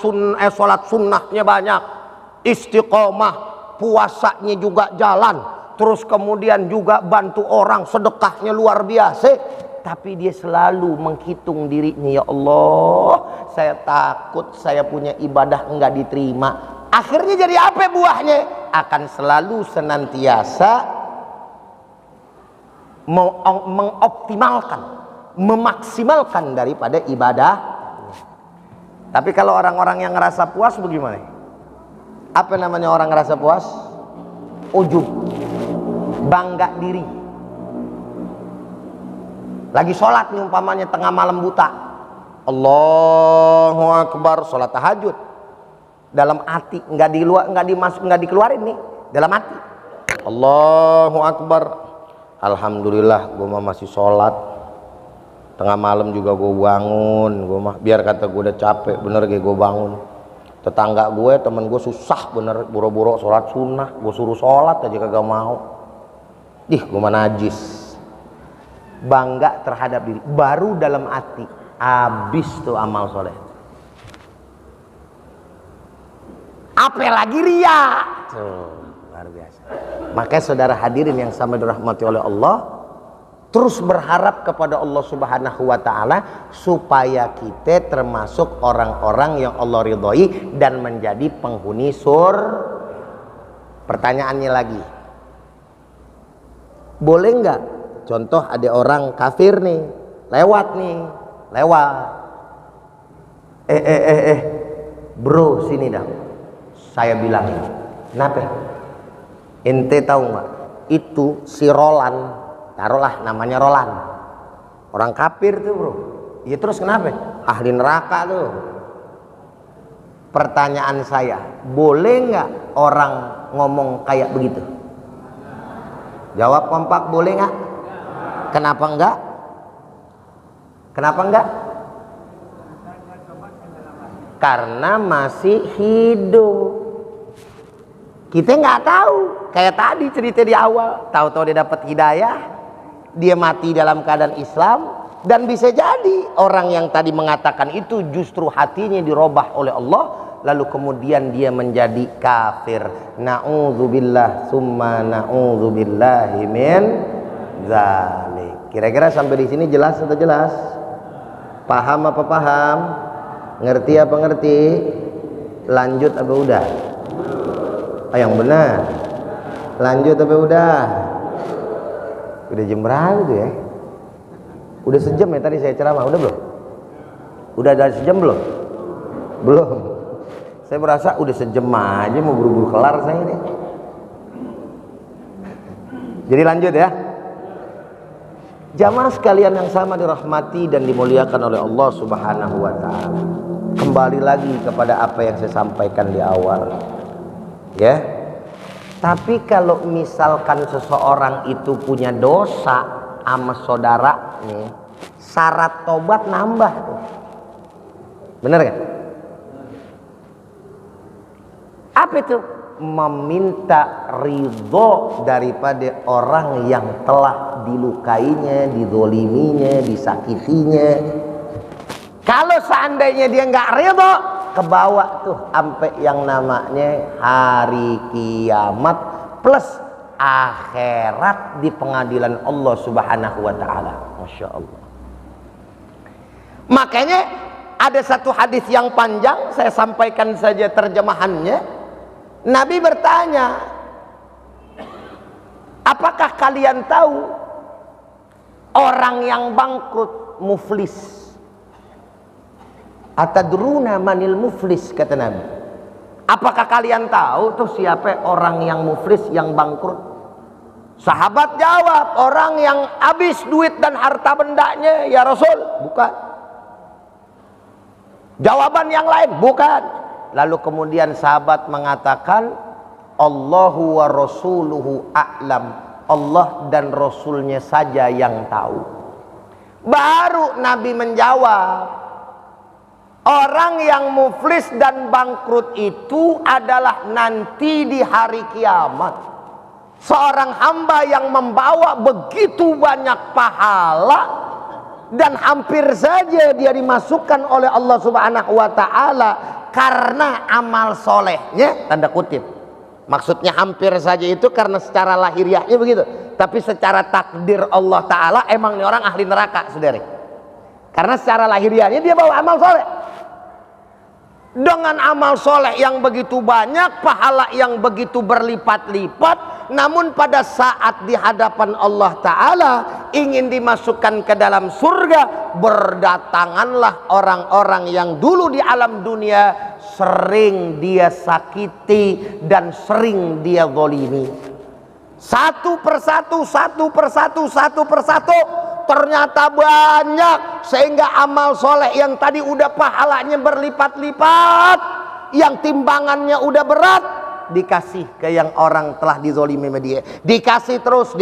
sunnahnya banyak. Istiqomah, puasanya juga jalan, terus kemudian juga bantu orang, sedekahnya luar biasa, tapi dia selalu menghitung dirinya, ya Allah, saya takut saya punya ibadah enggak diterima. Akhirnya jadi apa buahnya? Akan selalu senantiasa mengoptimalkan, memaksimalkan daripada ibadah. Tapi kalau orang-orang yang ngerasa puas bagaimana? Apa namanya orang ngerasa puas? Ujub, bangga diri. Lagi sholat nih umpamanya tengah malam buta, Allahu Akbar, sholat tahajud, dalam hati nggak dikeluarin nih, dalam hati Allahu Akbar, alhamdulillah gue masih sholat, tengah malam juga gue bangun, biar kata gue udah capek bener kayak gue bangun. Tetangga gue, temen gue susah bener, buru-buru sholat sunnah, gue suruh sholat aja kagak mau. Ih, gue mah najis. bangga terhadap diri, baru dalam hati habis tuh amal soleh. Apalagi ria tuh, luar biasa. Makanya saudara hadirin yang sama dirahmati oleh Allah, terus berharap kepada Allah Subhanahu wa ta'ala supaya kita termasuk orang-orang yang Allah ridhoi dan menjadi penghuni surga. Pertanyaannya lagi, boleh nggak contoh ada orang kafir nih lewat bro sini dah, saya bilangin, kenapa ente tahu nggak itu si Roland, taruhlah namanya Roland, orang kafir tuh bro, ya terus kenapa ahli neraka tuh. Pertanyaan saya, boleh nggak orang ngomong kayak begitu? Jawab kompak, boleh nggak? Kenapa enggak? Kenapa enggak? Karena masih hidup. Kita nggak tahu. Kayak tadi cerita di awal, tahu-tahu dia dapat hidayah, dia mati dalam keadaan Islam, dan bisa jadi orang yang tadi mengatakan itu justru hatinya dirubah oleh Allah, lalu kemudian dia menjadi kafir. Na'udzubillah summa na'udzubillahi min zalik. Kira-kira sampai di sini jelas atau jelas? Paham apa paham? Ngerti apa ngerti? Lanjut apa udah? Yang benar. Lanjut apa udah? Udah jam berapa tuh ya? Udah sejam ya tadi saya ceramah, udah belum? Udah ada sejam belum? Belum. Saya merasa udah sejam aja mau buru-buru kelar saya ini. Jadi lanjut ya. Jamaah sekalian yang sama dirahmati dan dimuliakan oleh Allah Subhanahu wa ta'ala. Kembali lagi kepada apa yang saya sampaikan di awal. Ya. Tapi kalau misalkan seseorang itu punya dosa sama saudara nih, syarat tobat nambah tuh. Bener kan? Apa itu? Meminta ridho daripada orang yang telah dilukainya, dizoliminya, disakitinya. Kalau seandainya dia nggak ridho, kebawa tuh sampai yang namanya hari kiamat plus akhirat di pengadilan Allah Subhanahu wa ta'ala. Masya Allah. Makanya ada satu hadis yang panjang, saya sampaikan saja terjemahannya. Nabi bertanya, apakah kalian tahu orang yang bangkrut muflis? Atadruna manil muflis, kata Nabi. Apakah kalian tahu tuh siapa orang yang muflis, yang bangkrut? Sahabat jawab, orang yang habis duit dan harta bendanya, ya Rasul. Bukan. Jawaban yang lain, bukan. Lalu kemudian sahabat mengatakan, Allahu wa rasuluhu a'lam. Allah dan Rasulnya saja yang tahu. Baru Nabi menjawab, orang yang muflis dan bangkrut itu adalah nanti di hari kiamat. Seorang hamba yang membawa begitu banyak pahala dan hampir saja dia dimasukkan oleh Allah Subhanahu wa ta'ala karena amal solehnya, tanda kutip. Maksudnya hampir saja itu karena secara lahiriahnya begitu, tapi secara takdir Allah ta'ala emang ini orang ahli neraka, saudari. Karena secara lahiriahnya dia bawa amal soleh. Dengan amal soleh yang begitu banyak, pahala yang begitu berlipat-lipat, namun pada saat di hadapan Allah Ta'ala ingin dimasukkan ke dalam surga, berdatanganlah orang-orang yang dulu di alam dunia sering dia sakiti dan sering dia zalimi. Satu persatu, ternyata banyak, sehingga amal soleh yang tadi udah pahalanya berlipat-lipat, yang timbangannya udah berat, dikasih ke yang orang telah dizolimi sama dia. Dikasih terus,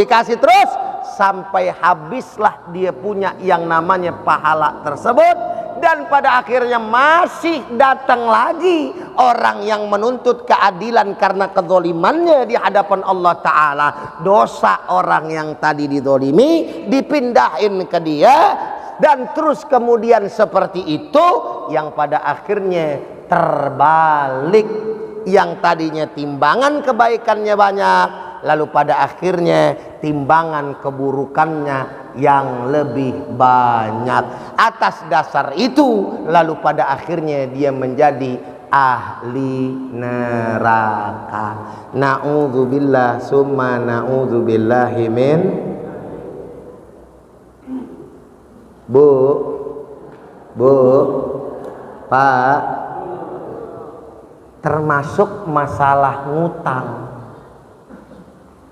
sampai habislah dia punya yang namanya pahala tersebut. dan pada akhirnya masih datang lagi orang yang menuntut keadilan karena kezolimannya di hadapan Allah Ta'ala. Dosa orang yang tadi dizolimi dipindahin ke dia, dan terus kemudian seperti itu yang pada akhirnya terbalik. Yang tadinya timbangan kebaikannya banyak, lalu pada akhirnya timbangan keburukannya yang lebih banyak. Atas dasar itu lalu pada akhirnya dia menjadi ahli neraka. Na'udzubillah summa na'udzubillahi min. Bu, Pak, termasuk masalah ngutang,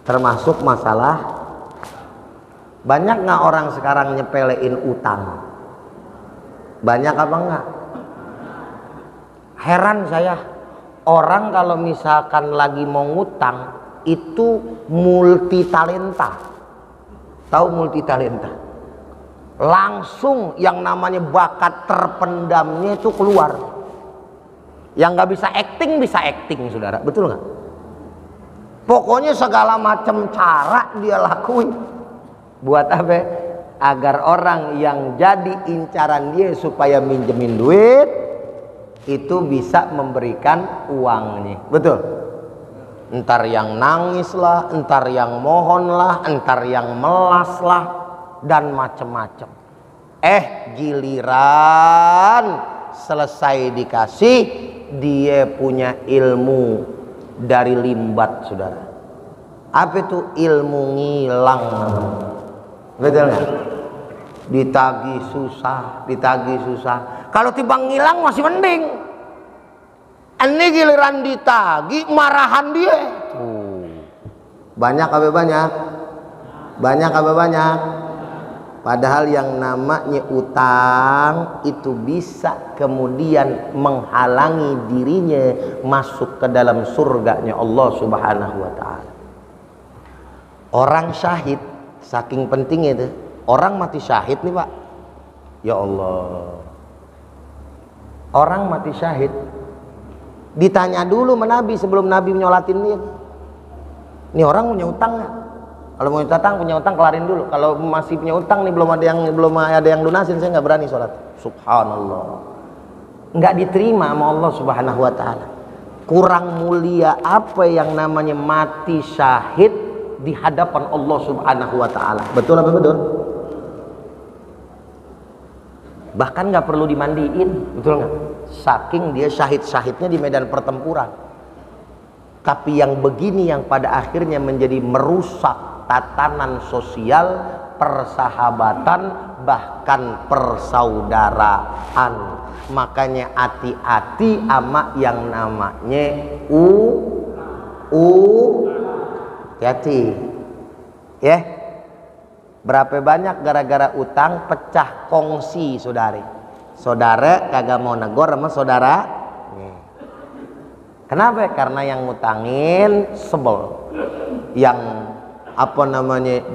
termasuk masalah. Banyak nggak orang sekarang nyepelein utang? Banyak apa enggak? Heran saya, orang kalau misalkan lagi mau ngutang itu multi talenta. Tahu multi talenta? Langsung yang namanya bakat terpendamnya itu keluar. Yang nggak bisa acting, saudara, betul nggak? Pokoknya segala macam cara dia lakuin. Buat apa? Agar orang yang jadi incaran dia supaya minjemin duit itu bisa memberikan uangnya, betul? Entar yang nangis lah, entar yang mohon lah, entar yang melas lah, dan macam-macam. Giliran selesai dikasih, dia punya ilmu dari limbat, saudara. Apa itu ilmu ngilang? Betul nggak? Ditagih susah. Kalau tiba ngilang masih mending. Ini giliran ditagih marahan dia. Banyak apa banyak? Banyak apa banyak? Padahal yang namanya utang itu bisa kemudian menghalangi dirinya masuk ke dalam surganya Allah Subhanahu wa ta'ala. Orang syahid, saking pentingnya itu. Orang mati syahid nih, Pak. Ya Allah. Orang mati syahid ditanya dulu sama Nabi sebelum Nabi nyolatin dia. Ini orang punya utang nggak? Kalau mau punya utang kelarin dulu. Kalau masih punya utang nih belum ada yang lunasin, saya nggak berani sholat. Subhanallah. Nggak diterima sama Allah Subhanahu wa ta'ala. Kurang mulia apa yang namanya mati syahid di hadapan Allah Subhanahu wa ta'ala. Betul apa betul? Bahkan nggak perlu dimandiin, betul nggak? Saking dia syahid-syahidnya di medan pertempuran. Tapi yang begini yang pada akhirnya menjadi merusak tatanan sosial, persahabatan, bahkan persaudaraan. Makanya hati-hati sama yang namanya hati-hati ya. Berapa banyak gara-gara utang pecah kongsi, saudari. Saudara kagak mau negor sama saudara. Kenapa? Karena yang ngutangin sebel, yang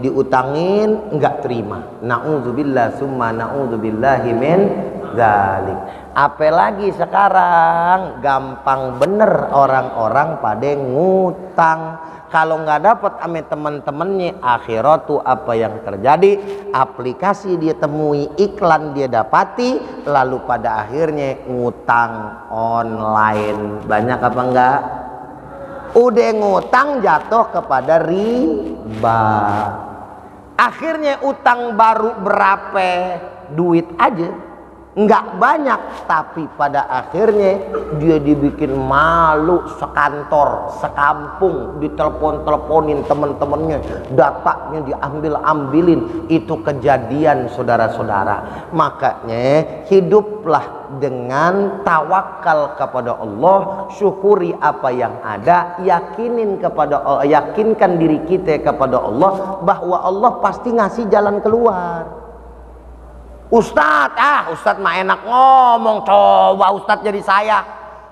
diutangin enggak terima. Na'udzubillah summa na'udzubillahi min dzalik. Apalagi sekarang gampang bener orang-orang pada ngutang. Kalau nggak dapat ame teman-temannya, akhirat tuh apa yang terjadi? Aplikasi dia temui, iklan dia dapati, lalu pada akhirnya ngutang online. Banyak apa enggak? Udah ngutang jatuh kepada riba. Akhirnya utang baru berapa duit aja, nggak banyak, tapi pada akhirnya dia dibikin malu sekantor, sekampung, ditelepon-teleponin teman-temannya, datanya diambil-ambilin. Itu kejadian, saudara-saudara. Makanya hiduplah dengan tawakal kepada Allah, syukuri apa yang ada, yakinin kepada Allah, yakinkan diri kita kepada Allah bahwa Allah pasti ngasih jalan keluar. Ustadz mah enak ngomong, coba Ustadz jadi saya.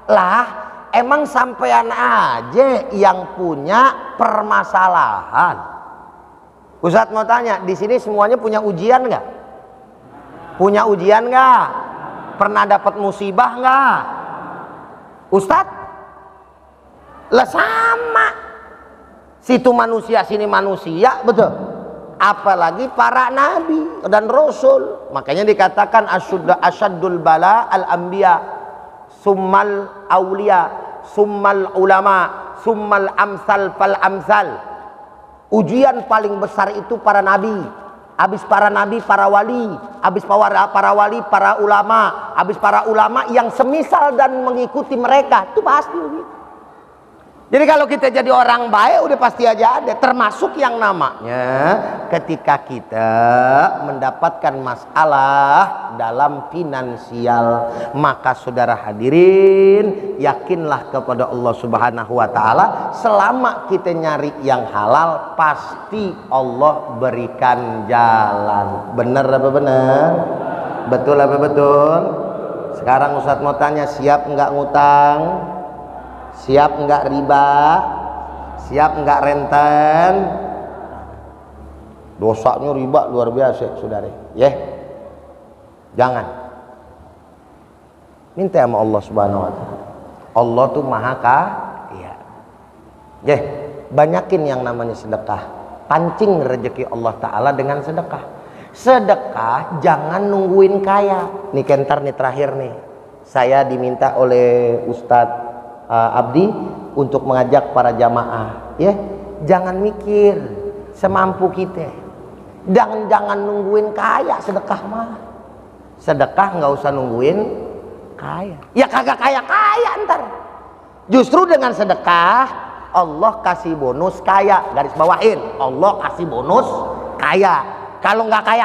Lah, emang sampean aja yang punya permasalahan. Ustadz mau tanya, di sini semuanya punya ujian nggak? Punya ujian nggak? Pernah dapat musibah nggak Ustadz? Lah sama, situ manusia sini manusia, betul. Apalagi para nabi dan rasul. Makanya dikatakan asyadul bala al anbiya, summal aulia, summal ulama, summal amsal fal amsal. Ujian paling besar itu para nabi. Habis para nabi, para wali. Habis para wali, para ulama. Habis para ulama yang semisal dan mengikuti mereka. Itu pasti begitu. Jadi kalau kita jadi orang baik udah pasti aja ada. Termasuk yang namanya ketika kita mendapatkan masalah dalam finansial, maka saudara hadirin, yakinlah kepada Allah Subhanahu wa taala, selama kita nyari yang halal pasti Allah berikan jalan. Benar apa benar? Betul apa betul? Sekarang Ustadz mau tanya, siap enggak ngutang? Siap enggak riba? Siap enggak renten? Dosanya riba luar biasa, saudara. Jangan. Minta sama Allah Subhanahu wa taala. Allah tuh maha kaya. Banyakin yang namanya sedekah. Pancing rezeki Allah taala dengan sedekah. Sedekah jangan nungguin kaya. Nih kentar nih terakhir nih. Saya diminta oleh Ustadz Abdi untuk mengajak para jamaah, jangan mikir semampu kita, jangan nungguin kaya. Sedekah mah, sedekah nggak usah nungguin kaya. Ya kagak kaya ntar. Justru dengan sedekah Allah kasih bonus kaya. Garis bawahin, Allah kasih bonus kaya. Kalau nggak kaya,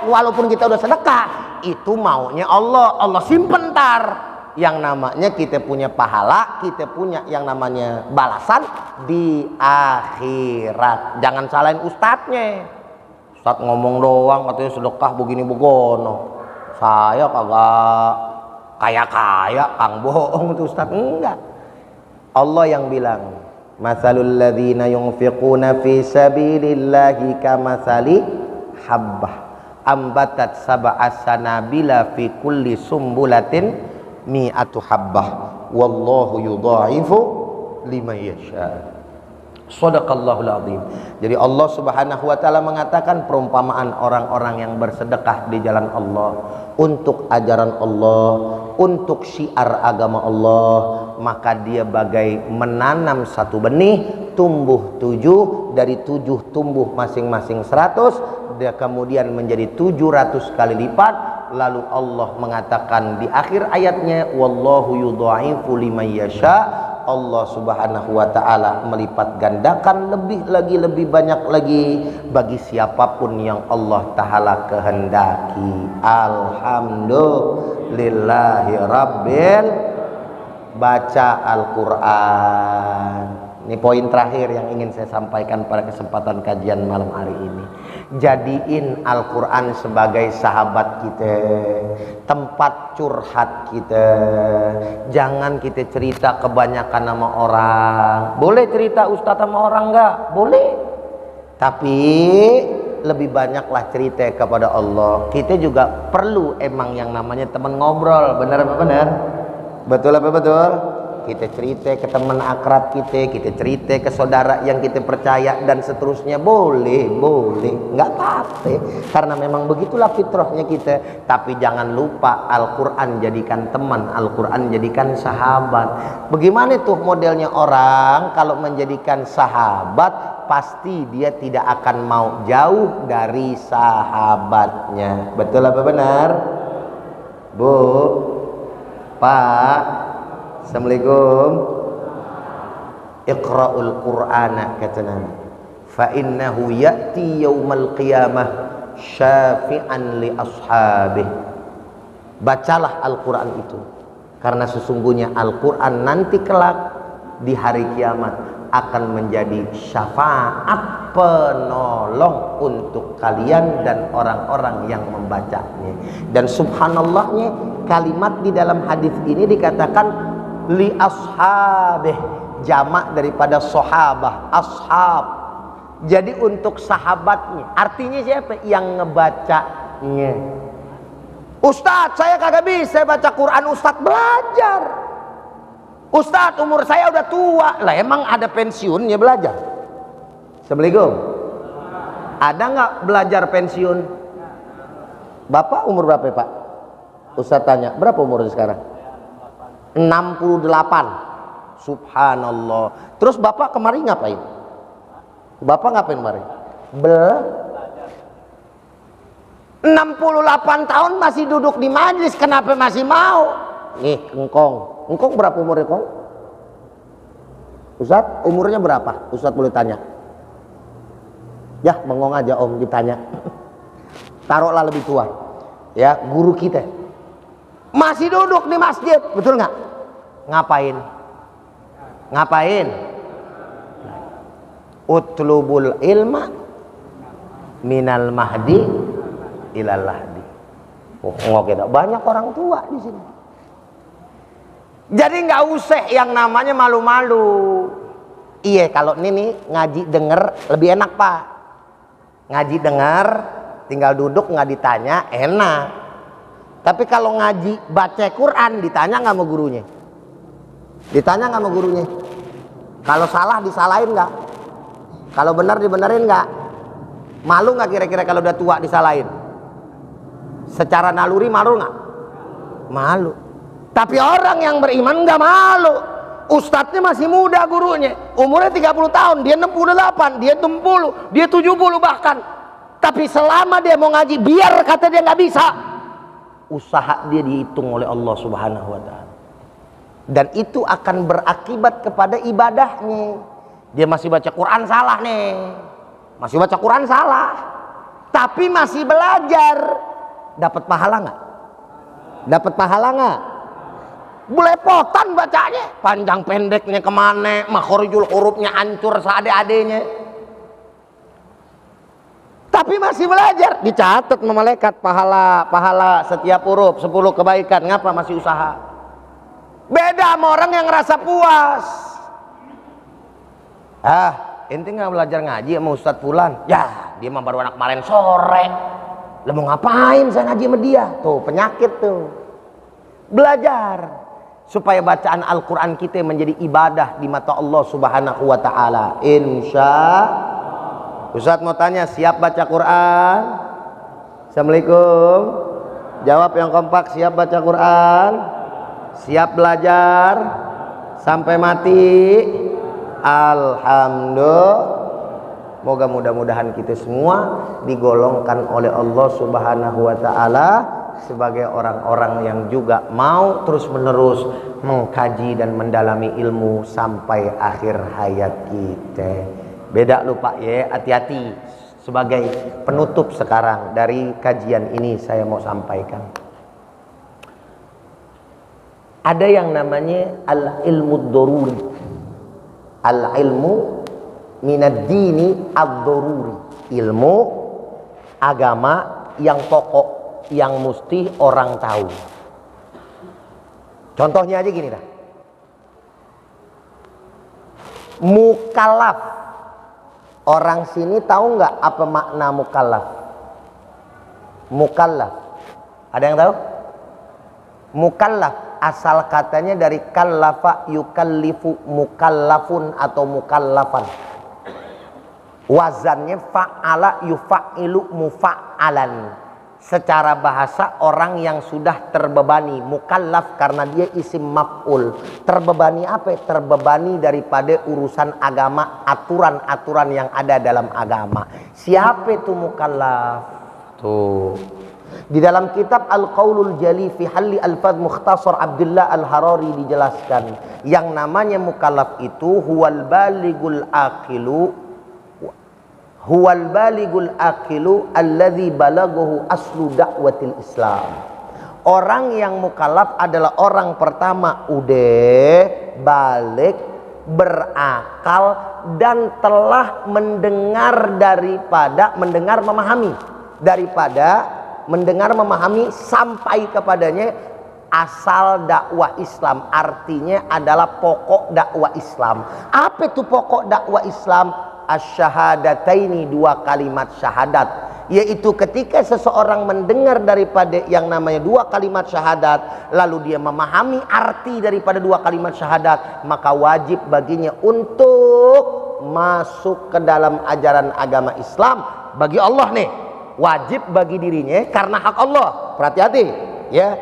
walaupun kita udah sedekah, itu maunya Allah simpen ntar. Yang namanya kita punya pahala, kita punya yang namanya balasan di akhirat. Jangan salahin ustadznya. Ustadz ngomong doang katanya sedekah begini begono. Saya kagak kaya kang bohong itu ustadz. Enggak. Allah yang bilang, masalul ladzina yunfiquna fi sabilillahi kamathali habbah ambatat sab'a sanabila fi kulli sumbulatin mi'atu habbah wallahu yudha'ifu liman yasha. Shadaqallahul azim. Jadi Allah Subhanahu wa taala mengatakan perumpamaan orang-orang yang bersedekah di jalan Allah, untuk ajaran Allah, untuk syiar agama Allah, maka dia bagai menanam satu benih, tumbuh 7, dari 7 tumbuh masing-masing 100, dia kemudian menjadi 700 kali lipat. Lalu Allah mengatakan di akhir ayatnya, wallahu yudha'ifu liman yasha. Allah Subhanahu wa taala melipat gandakan lebih banyak lagi bagi siapapun yang Allah taala kehendaki. Alhamdulillahi rabbil. Baca Al-Qur'an. Ini poin terakhir yang ingin saya sampaikan pada kesempatan kajian malam hari ini. Jadiin Al-Quran sebagai sahabat kita, tempat curhat kita. Jangan kita cerita kebanyakan sama orang. Boleh cerita Ustadz sama orang enggak? Boleh. Tapi lebih banyaklah cerita kepada Allah. Kita juga perlu emang yang namanya teman ngobrol. Benar apa benar? Betul apa betul? Kita cerita ke teman akrab kita cerita ke saudara yang kita percaya dan seterusnya. Boleh, nggak apa-apa, karena memang begitulah fitrahnya kita. Tapi jangan lupa Al-Quran jadikan teman, Al-Quran jadikan sahabat. Bagaimana tuh modelnya orang kalau menjadikan sahabat? Pasti dia tidak akan mau jauh dari sahabatnya. Betul apa benar? Bu, Pak, Assalamualaikum. Iqra'ul Qur'ana, kata Nabi, fa innahu ya'ti yaumal qiyamah syafi'an li ashabih. Bacalah Al-Quran itu, karena sesungguhnya Al-Quran nanti kelak di hari kiamat akan menjadi syafaat penolong untuk kalian dan orang-orang yang membacanya. Dan subhanallahnya, kalimat di dalam hadis ini dikatakan li ashabih, jamak daripada sahabah, ashab. Jadi untuk sahabatnya. Artinya siapa? Yang ngebacanya. Ustadz, saya kagak bisa baca Quran. Ustadz, belajar. Ustadz, umur saya udah tua. Lah emang ada pensiunnya belajar? Assalamualaikum. Ada nggak belajar pensiun? Bapak umur berapa ya, Pak? Ustadz tanya, berapa umur sekarang? 68. Subhanallah. Terus Bapak kemarin ngapain? Bapak ngapain kemarin? 68 tahun masih duduk di majelis, kenapa masih mau? Nih, engkong. Engkong berapa umurnya, Kong? Ustadz, umurnya berapa? Ustadz boleh tanya? Ya, bengong aja Om ditanya. Taruhlah lebih tua. Ya, guru kita. Masih duduk di masjid, betul nggak? Ngapain? Ngapain? Utlubul ilma minal mahdi ilal lahdi. Oh, nggak, banyak orang tua di sini. Jadi nggak usah yang namanya malu-malu. Iya, kalau ini nih ngaji denger lebih enak, Pak. Ngaji denger, tinggal duduk nggak ditanya, enak. Tapi kalau ngaji baca Quran ditanya nggak sama gurunya? Ditanya nggak sama gurunya? Kalau salah disalahin nggak? Kalau benar dibenerin nggak? Malu nggak kira-kira kalau udah tua disalahin? Secara naluri malu nggak? Malu. Tapi orang yang beriman nggak malu. Ustadznya masih muda gurunya, umurnya 30 tahun, dia 68, dia 60, dia 70 bahkan. Tapi selama dia mau ngaji, biar kata dia nggak bisa, usaha dia dihitung oleh Allah Subhanahu wa ta'ala. Dan itu akan berakibat kepada ibadahnya. Dia masih baca Quran salah nih, masih baca Quran salah, tapi masih belajar, dapat pahala nggak? Dapat pahala nggak? Belepotan bacanya, panjang pendeknya kemana, makhorijul hurufnya hancur seade-adenya, tapi masih belajar, dicatat sama malaikat pahala setiap huruf 10 kebaikan. Ngapa masih usaha? Beda sama orang yang ngerasa puas. Ente nggak belajar ngaji sama Ustadz Fulan? Ya, dia mah baru anak kemarin sore. Lah mau ngapain saya ngaji sama dia? Tuh penyakit tuh. Belajar supaya bacaan Al-Quran kita menjadi ibadah di mata Allah Subhanahu wa ta'ala. Insya Ustadz mau tanya, siap baca Quran? Assalamualaikum. Jawab yang kompak, siap baca Quran? Siap belajar sampai mati? Alhamdulillah. Moga mudah-mudahan kita semua digolongkan oleh Allah Subhanahu wa ta'ala sebagai orang-orang yang juga mau terus-menerus mengkaji dan mendalami ilmu sampai akhir hayat kita. Beda lupa ya, hati-hati. Sebagai penutup sekarang dari kajian ini saya mau sampaikan, ada yang namanya al-ilmu doruri. Al-ilmu minad dini ad-doruri. Ilmu agama yang pokok, yang mesti orang tahu. Contohnya aja gini dah. Mukallaf. Orang sini tahu nggak apa makna mukallaf? Mukallaf. Ada yang tahu? Mukallaf asal katanya dari kallafa yukallifu, mukallafun atau mukallafan. Wazannya fa'ala yufa'ilu mufa'alan. Secara bahasa orang yang sudah terbebani. Mukallaf karena dia isim maf'ul. Terbebani apa? Terbebani daripada urusan agama, aturan-aturan yang ada dalam agama. Siapa itu mukallaf? Tuh. Di dalam kitab Al-Qaulul Jali fi Halli Al-Fadh Mukhtasar Abdullah Al-Harari dijelaskan, yang namanya mukallaf itu huwal baligul aqilu, huwal baligul aqilu alladzi balaghahu aslu da'watil Islam. Orang yang mukallaf adalah orang pertama udah balik, berakal, dan telah mendengar memahami sampai kepadanya asal dakwah Islam. Artinya adalah pokok dakwah Islam. Apa itu pokok dakwah Islam? Asyhadataini, dua kalimat syahadat. yaitu ketika seseorang mendengar daripada yang namanya dua kalimat syahadat, lalu dia memahami arti daripada dua kalimat syahadat, maka wajib baginya untuk masuk ke dalam ajaran agama Islam. Bagi Allah nih, wajib bagi dirinya karena hak Allah. Hati-hati ya,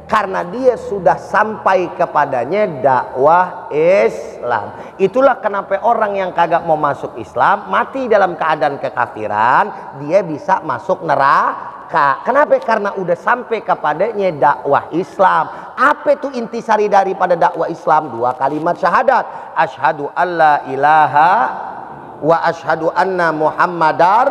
karena dia sudah sampai kepadanya dakwah Islam. Itulah kenapa orang yang kagak mau masuk Islam, mati dalam keadaan kekafiran, dia bisa masuk neraka. Kenapa? Karena udah sampai kepadanya dakwah Islam. Apa itu intisari daripada dakwah Islam? Dua kalimat syahadat, asyhadu alla ilaha wa asyhadu anna muhammadar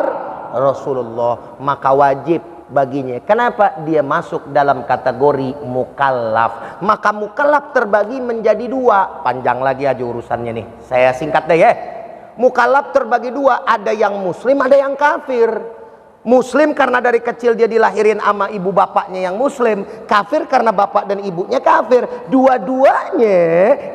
rasulullah. Maka wajib baginya. Kenapa? Dia masuk dalam kategori mukallaf. Maka mukallaf terbagi menjadi dua. Panjang lagi aja urusannya nih, saya singkat deh ya. Mukallaf terbagi dua, ada yang muslim, ada yang kafir. Muslim karena dari kecil dia dilahirin sama ibu bapaknya yang muslim. Kafir karena bapak dan ibunya kafir. Dua-duanya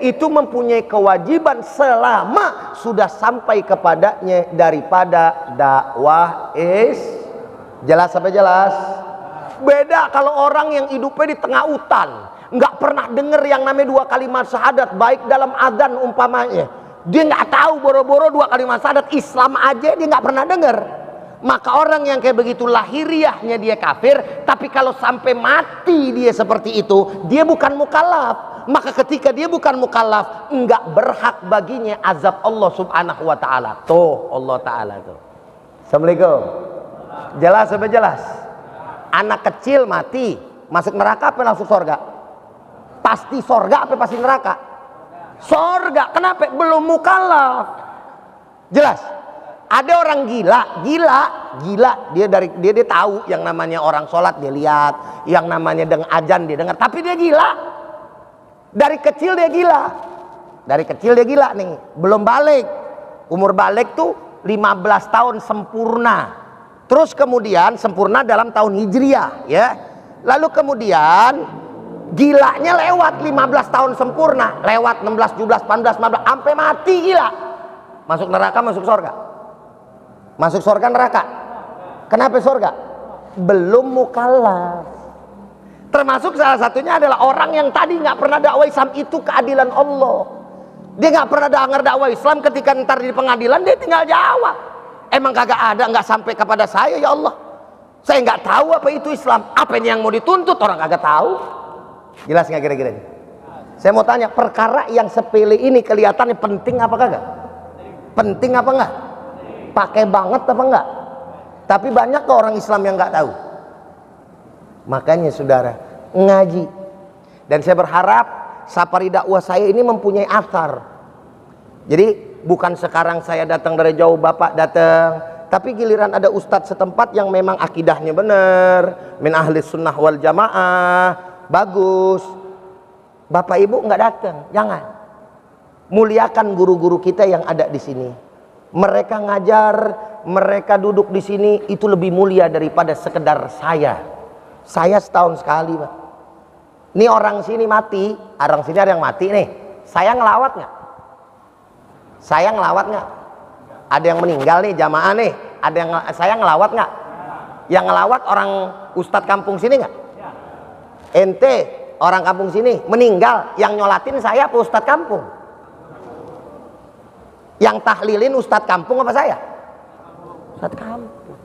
itu mempunyai kewajiban selama sudah sampai kepadanya daripada dakwah Islam. Jelas sampai jelas? Beda kalau orang yang hidupnya di tengah hutan, nggak pernah dengar yang namanya dua kalimat syahadat, baik dalam adzan umpamanya. Dia nggak tahu boro-boro dua kalimat syahadat Islam aja dia nggak pernah dengar. Maka orang yang kayak begitu lahiriahnya dia kafir, tapi kalau sampai mati dia seperti itu, dia bukan mukallaf. Maka ketika dia bukan mukallaf, nggak berhak baginya azab Allah Subhanahu wa taala. Tuh Allah taala tuh. Assalamualaikum. Jelas sampai jelas? Anak kecil mati masuk neraka apa langsung surga? Pasti surga apa pasti neraka? Surga. Kenapa? Belum mukallaf. Jelas? Ada orang gila dia tahu yang namanya orang sholat dia lihat, yang namanya dengan azan dia dengar, tapi dia gila. Dari kecil dia gila nih, belum balik. Umur balik tuh 15 tahun sempurna. Terus kemudian sempurna dalam tahun Hijriah ya. Lalu kemudian gilanya lewat 15 tahun sempurna, lewat 16, 17, 18, 19 sampai mati gila. Masuk neraka, masuk surga. Masuk surga neraka. Kenapa surga? Belum mukallaf. Termasuk salah satunya adalah orang yang tadi nggak pernah dakwah Islam, itu keadilan Allah. Dia nggak pernah dengar dakwah Islam, ketika ntar di pengadilan dia tinggal jawab. Emang kagak ada, nggak sampai kepada saya ya Allah. Saya nggak tahu apa itu Islam. Apa ini yang mau dituntut, orang kagak tahu. Jelas nggak kira-kira? Saya mau tanya, perkara yang sepele ini kelihatannya penting apa kagak? Penting apa enggak? Pakai banget apa enggak? Tapi banyak kok orang Islam yang nggak tahu. Makanya saudara, ngaji. Dan saya berharap safari dakwah saya ini mempunyai athar. Jadi bukan sekarang saya datang dari jauh, Bapak datang, tapi giliran ada ustadz setempat yang memang akidahnya benar, min ahli sunnah wal jamaah, bagus. Bapak Ibu nggak datang, jangan. Muliakan guru-guru kita yang ada di sini. Mereka ngajar, mereka duduk di sini, itu lebih mulia daripada sekedar saya. Saya setahun sekali, Pak. Ini orang sini mati, orang sini ada yang mati nih. Saya ngelawat nggak? Saya ngelawat nggak? Ada yang meninggal nih jamaah nih, ada yang saya ngelawat nggak? Yang ngelawat orang ustadz kampung sini nggak? Ente orang kampung sini meninggal, yang nyolatin saya apa ustadz kampung? Yang tahlilin ustadz kampung apa saya? Ustadz kampung.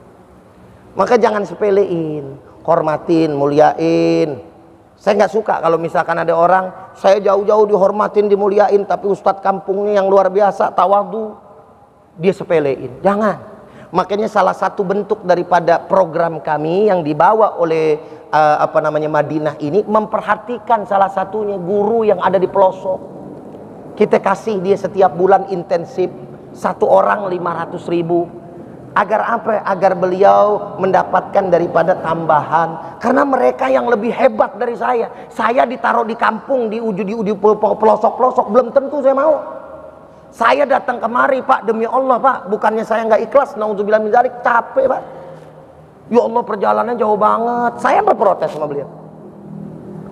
Maka jangan sepelein, hormatin, muliain. Saya nggak suka kalau misalkan ada orang, saya jauh-jauh dihormatin, dimuliain, tapi ustadz kampungnya yang luar biasa, tawadu, dia sepelein. Jangan. Makanya salah satu bentuk daripada program kami yang dibawa oleh Madinah ini, memperhatikan salah satunya guru yang ada di pelosok. Kita kasih dia setiap bulan intensif, satu orang 500.000. Agar apa? Agar beliau mendapatkan daripada tambahan. Karena mereka yang lebih hebat dari saya. Saya ditaruh di kampung, di pelosok-pelosok, belum tentu saya mau. Saya datang kemari, Pak, demi Allah, Pak. Bukannya saya nggak ikhlas, naudzubillah min dzalik, capek, Pak. Ya Allah, perjalanannya jauh banget. Saya berprotes sama beliau.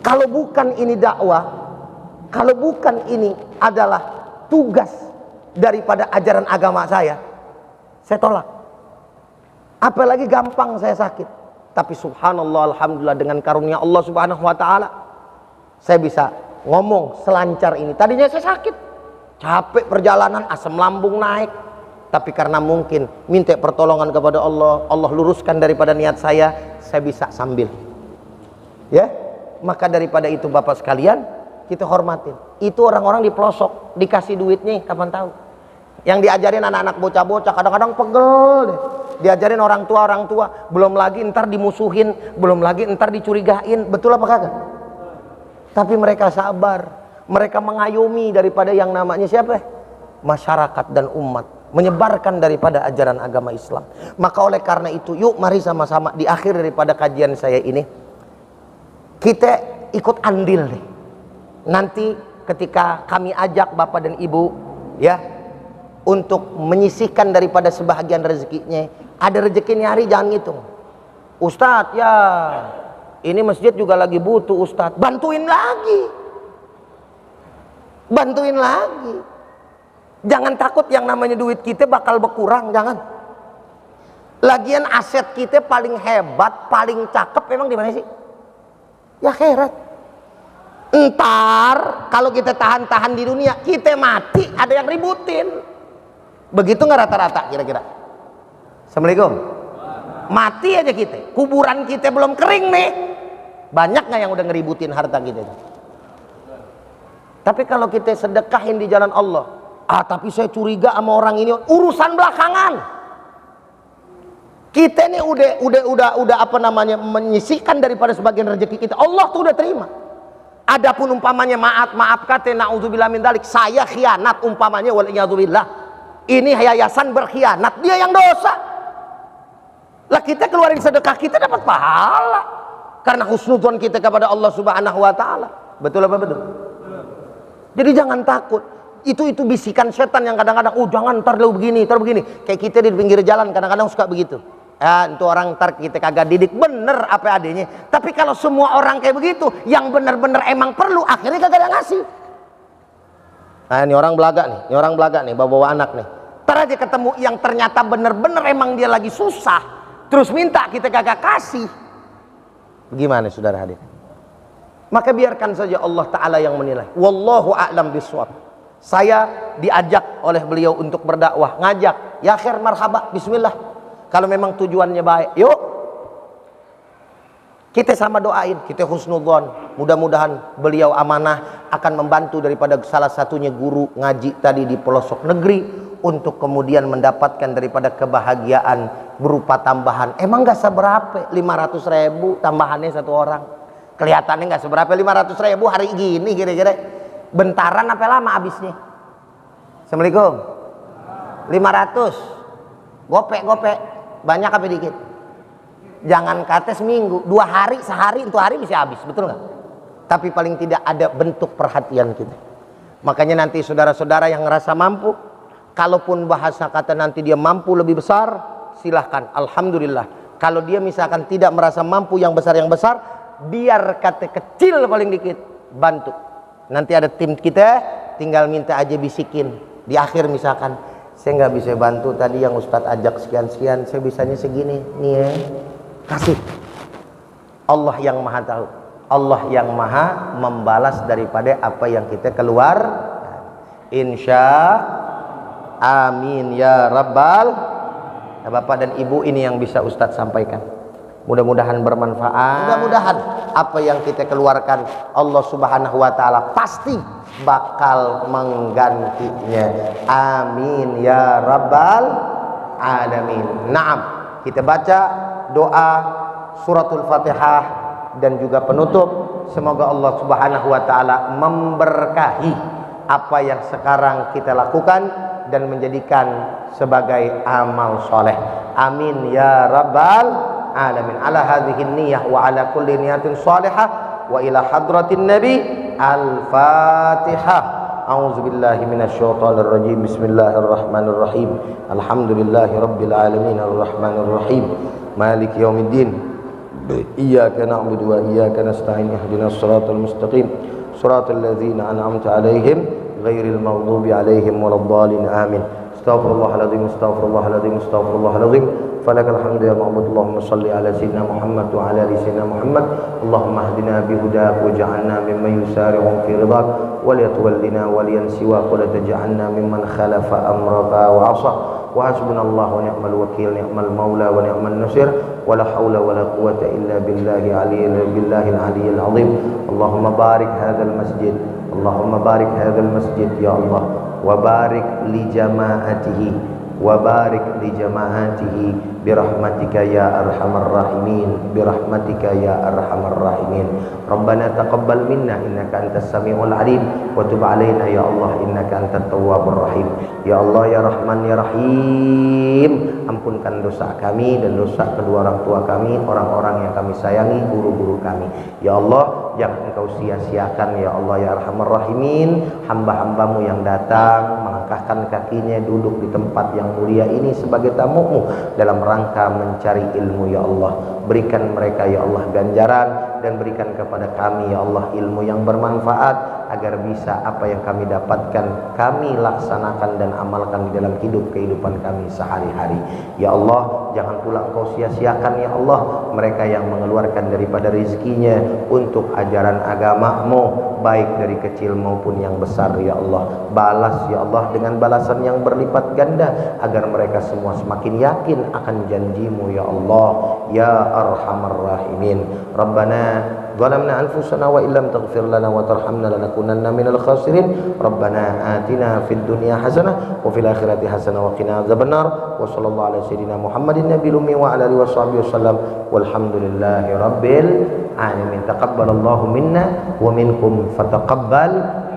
Kalau bukan ini dakwah, kalau bukan ini adalah tugas daripada ajaran agama saya tolak. Apalagi gampang saya sakit. Tapi subhanallah, alhamdulillah, dengan karunia Allah subhanahu wa ta'ala, saya bisa ngomong selancar ini. Tadinya saya sakit, capek perjalanan, asam lambung naik. Tapi karena mungkin minta pertolongan kepada Allah, Allah luruskan daripada niat saya bisa sambil. Ya, maka daripada itu Bapak sekalian, kita hormatin. Itu orang-orang di pelosok, dikasih duitnya, kapan tahu. Yang diajarin anak-anak bocah-bocah, kadang-kadang pegel deh. Diajarin orang tua, belum lagi ntar dimusuhin, belum lagi ntar dicurigain. Betul apa kagak? Tapi mereka sabar, mereka mengayomi daripada yang namanya siapa? Masyarakat dan umat, menyebarkan daripada ajaran agama Islam. Maka oleh karena itu, yuk mari sama-sama di akhir daripada kajian saya ini, kita ikut andil nih. Nanti ketika kami ajak Bapak dan Ibu, ya, untuk menyisihkan daripada sebahagian rezekinya. Ada rezekinya hari, jangan ngitung. Ustadz, ya ini masjid juga lagi butuh Ustadz, bantuin lagi. Bantuin lagi. Jangan takut yang namanya duit kita bakal berkurang, jangan. Lagian aset kita paling hebat, paling cakep memang di mana sih? Ya akhirat. Entar kalau kita tahan-tahan di dunia, kita mati ada yang ributin. Begitu nggak rata-rata kira-kira? Assalamualaikum. Mati aja kita, kuburan kita belum kering nih. Banyak nggak yang udah ngeributin harta kita? Tapi kalau kita sedekahin di jalan Allah, tapi saya curiga sama orang ini, urusan belakangan. Kita nih udah apa namanya, menyisihkan daripada sebagian rezeki kita. Allah tuh udah terima. Adapun umpamanya maaf kata naudzubillah min dzalik, saya khianat umpamanya, wal iyadzubillah, ini yayasan berkhianat, dia yang dosa. Lah kita keluarin sedekah, kita dapat pahala karena husnudzon kita kepada Allah subhanahu wa ta'ala. Betul apa betul? Jadi jangan takut. Itu bisikan setan yang kadang-kadang, jangan ntar lu begini, ntar begini. Kayak kita di pinggir jalan kadang-kadang suka begitu. Ya, itu orang ntar kita kagak didik bener apa adanya. Tapi kalau semua orang kayak begitu, yang bener-bener emang perlu, akhirnya kagak ada ngasih. Nah, ini orang belaga nih, bawa anak nih. Ntar aja ketemu yang ternyata bener-bener emang dia lagi susah, terus minta kita kagak kasih. Bagaimana saudara hadir? Maka biarkan saja Allah Ta'ala yang menilai. Wallahu a'lam bishawab. Saya diajak oleh beliau untuk berdakwah, ngajak, ya khair marhaba, bismillah. Kalau memang tujuannya baik, yuk kita sama doain, kita husnudzon. Mudah-mudahan beliau amanah akan membantu daripada salah satunya guru ngaji tadi di pelosok negeri, untuk kemudian mendapatkan daripada kebahagiaan berupa tambahan. Emang gak seberapa 500.000 tambahannya satu orang, kelihatannya gak seberapa 500.000 hari gini kira-kira. Bentaran apa lama habisnya? Assalamualaikum. 500 gopek banyak apa dikit? Jangan kata seminggu, 2 hari, sehari, itu hari bisa habis, betul nggak? Tapi paling tidak ada bentuk perhatian kita. Makanya nanti saudara-saudara yang ngerasa mampu, kalaupun bahasa kata nanti dia mampu lebih besar, silahkan, alhamdulillah. Kalau dia misalkan tidak merasa mampu yang besar, biar kata kecil paling dikit, bantu. Nanti ada tim kita, tinggal minta aja bisikin di akhir, misalkan saya nggak bisa bantu tadi yang Ustadz ajak sekian-sekian, saya bisanya segini nih ya, kasih. Allah yang maha tahu, Allah yang maha membalas daripada apa yang kita keluar. Insya amin ya rabbal. Nah, Bapak dan Ibu, ini yang bisa Ustadz sampaikan. Mudah-mudahan bermanfaat. Mudah-mudahan apa yang kita keluarkan Allah subhanahu wa ta'ala pasti bakal menggantinya. Amin ya rabbal alamin. Naam, kita baca doa suratul Fatihah dan juga penutup. Semoga Allah subhanahu wa ta'ala memberkahi apa yang sekarang kita lakukan dan menjadikan sebagai amal soleh. Amin ya rabbal alamin. Ala hadhihi niyyah wa ala kulli niyatin salihah wa ila hadratin nabi. Al-Fatihah. A'udzu billahi minasyaitonir rajim. Bismillahirrahmanirrahim. Alhamdulillahi rabbil alamin arrahmanir rahim maliki yaumiddin. Iyyaka na'budu wa iyyaka nasta'in. Ihdinas siratal mustaqim. Siratal ladzina an'amta 'alaihim ghairil maghdubi 'alaihim waladdallin. Amin. Astaghfirullahaladzim, astaghfirullahaladzim, astaghfirullahaladzim. falakal hamdu ya ma'bud. Allahumma salli ala sayyidina Muhammad wa ala ali sayyidina Muhammad. Allahumma hdina bihudak waj'alna mimman yusari'u fi ridhak wa la tuwallina waliyan siwa wa la taj'alna mimman khalafa amraka wa 'asa. Wa hasbunallahu wa ni'mal wakil, ni'mal maula wa ni'mal nasir, wa la haula wa la quwwata illa billahil aliyyil azim. Allahumma barik hadzal masjid, Allahumma barik hadzal masjid ya Allah, wa barik li jamaatihi, wa barik li jamaatihi birahmatika ya arhamar rahimin, birahmatika ya arhamar rahimin. Rabbana taqabbal minna innaka antas samiul alim wa tub alaina ya Allah innaka antat tawwabur rahim. Ya Allah ya Rahman ya Rahim, ampunkan dosa kami dan dosa kedua orang tua kami, orang-orang yang kami sayangi, guru-guru kami. Ya Allah, jangan engkau sia-siakan ya Allah ya arhamar rahimin hamba-hambamu yang datang mengangkatkan kakinya duduk di tempat yang mulia ini sebagai tamumu dalam rangka mencari ilmu ya Allah. Berikan mereka ya Allah ganjaran dan berikan kepada kami ya Allah ilmu yang bermanfaat agar bisa apa yang kami dapatkan kami laksanakan dan amalkan di dalam kehidupan kami sehari-hari. Ya Allah, jangan pula engkau sia-siakan ya Allah mereka yang mengeluarkan daripada rezekinya untuk ajaran agamamu, baik dari kecil maupun yang besar ya Allah. Balas ya Allah dengan balasan yang berlipat ganda agar mereka semua semakin yakin akan janjimu ya Allah ya arhamar rahimin. Rabbana zalamna anfusana wa illam taghfir lana wa tarhamna lanakunanna minal khasirin. Rabbana atina fid dunya hasanah wa fil akhirati hasanah wa qina adzabannar. Wa sallallahu ala sayyidina Muhammadin nabiyil ummi wa ala alihi washabihi wasallam walhamdulillahi rabbil alamin. Taqabbalallahu minna wa minkum fataqabbal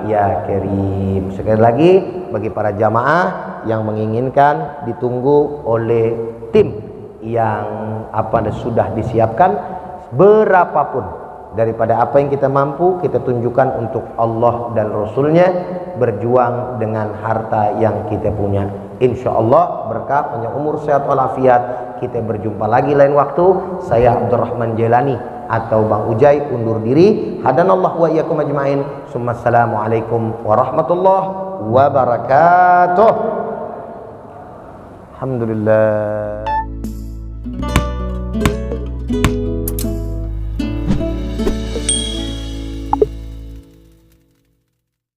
ya karim. Sekali lagi bagi para jamaah yang menginginkan ditunggu oleh tim yang sudah disiapkan berapapun daripada apa yang kita mampu kita tunjukkan untuk Allah dan Rasulnya, berjuang dengan harta yang kita punya. Insya Allah berkah panjang umur sehat walafiat. Kita berjumpa lagi lain waktu. Saya Abdurrahman Jailani atau Bang Ujai undur diri. Hadanallahu wa iyyakum ajmain. Assalamualaikum warahmatullahi wabarakatuh. Alhamdulillah.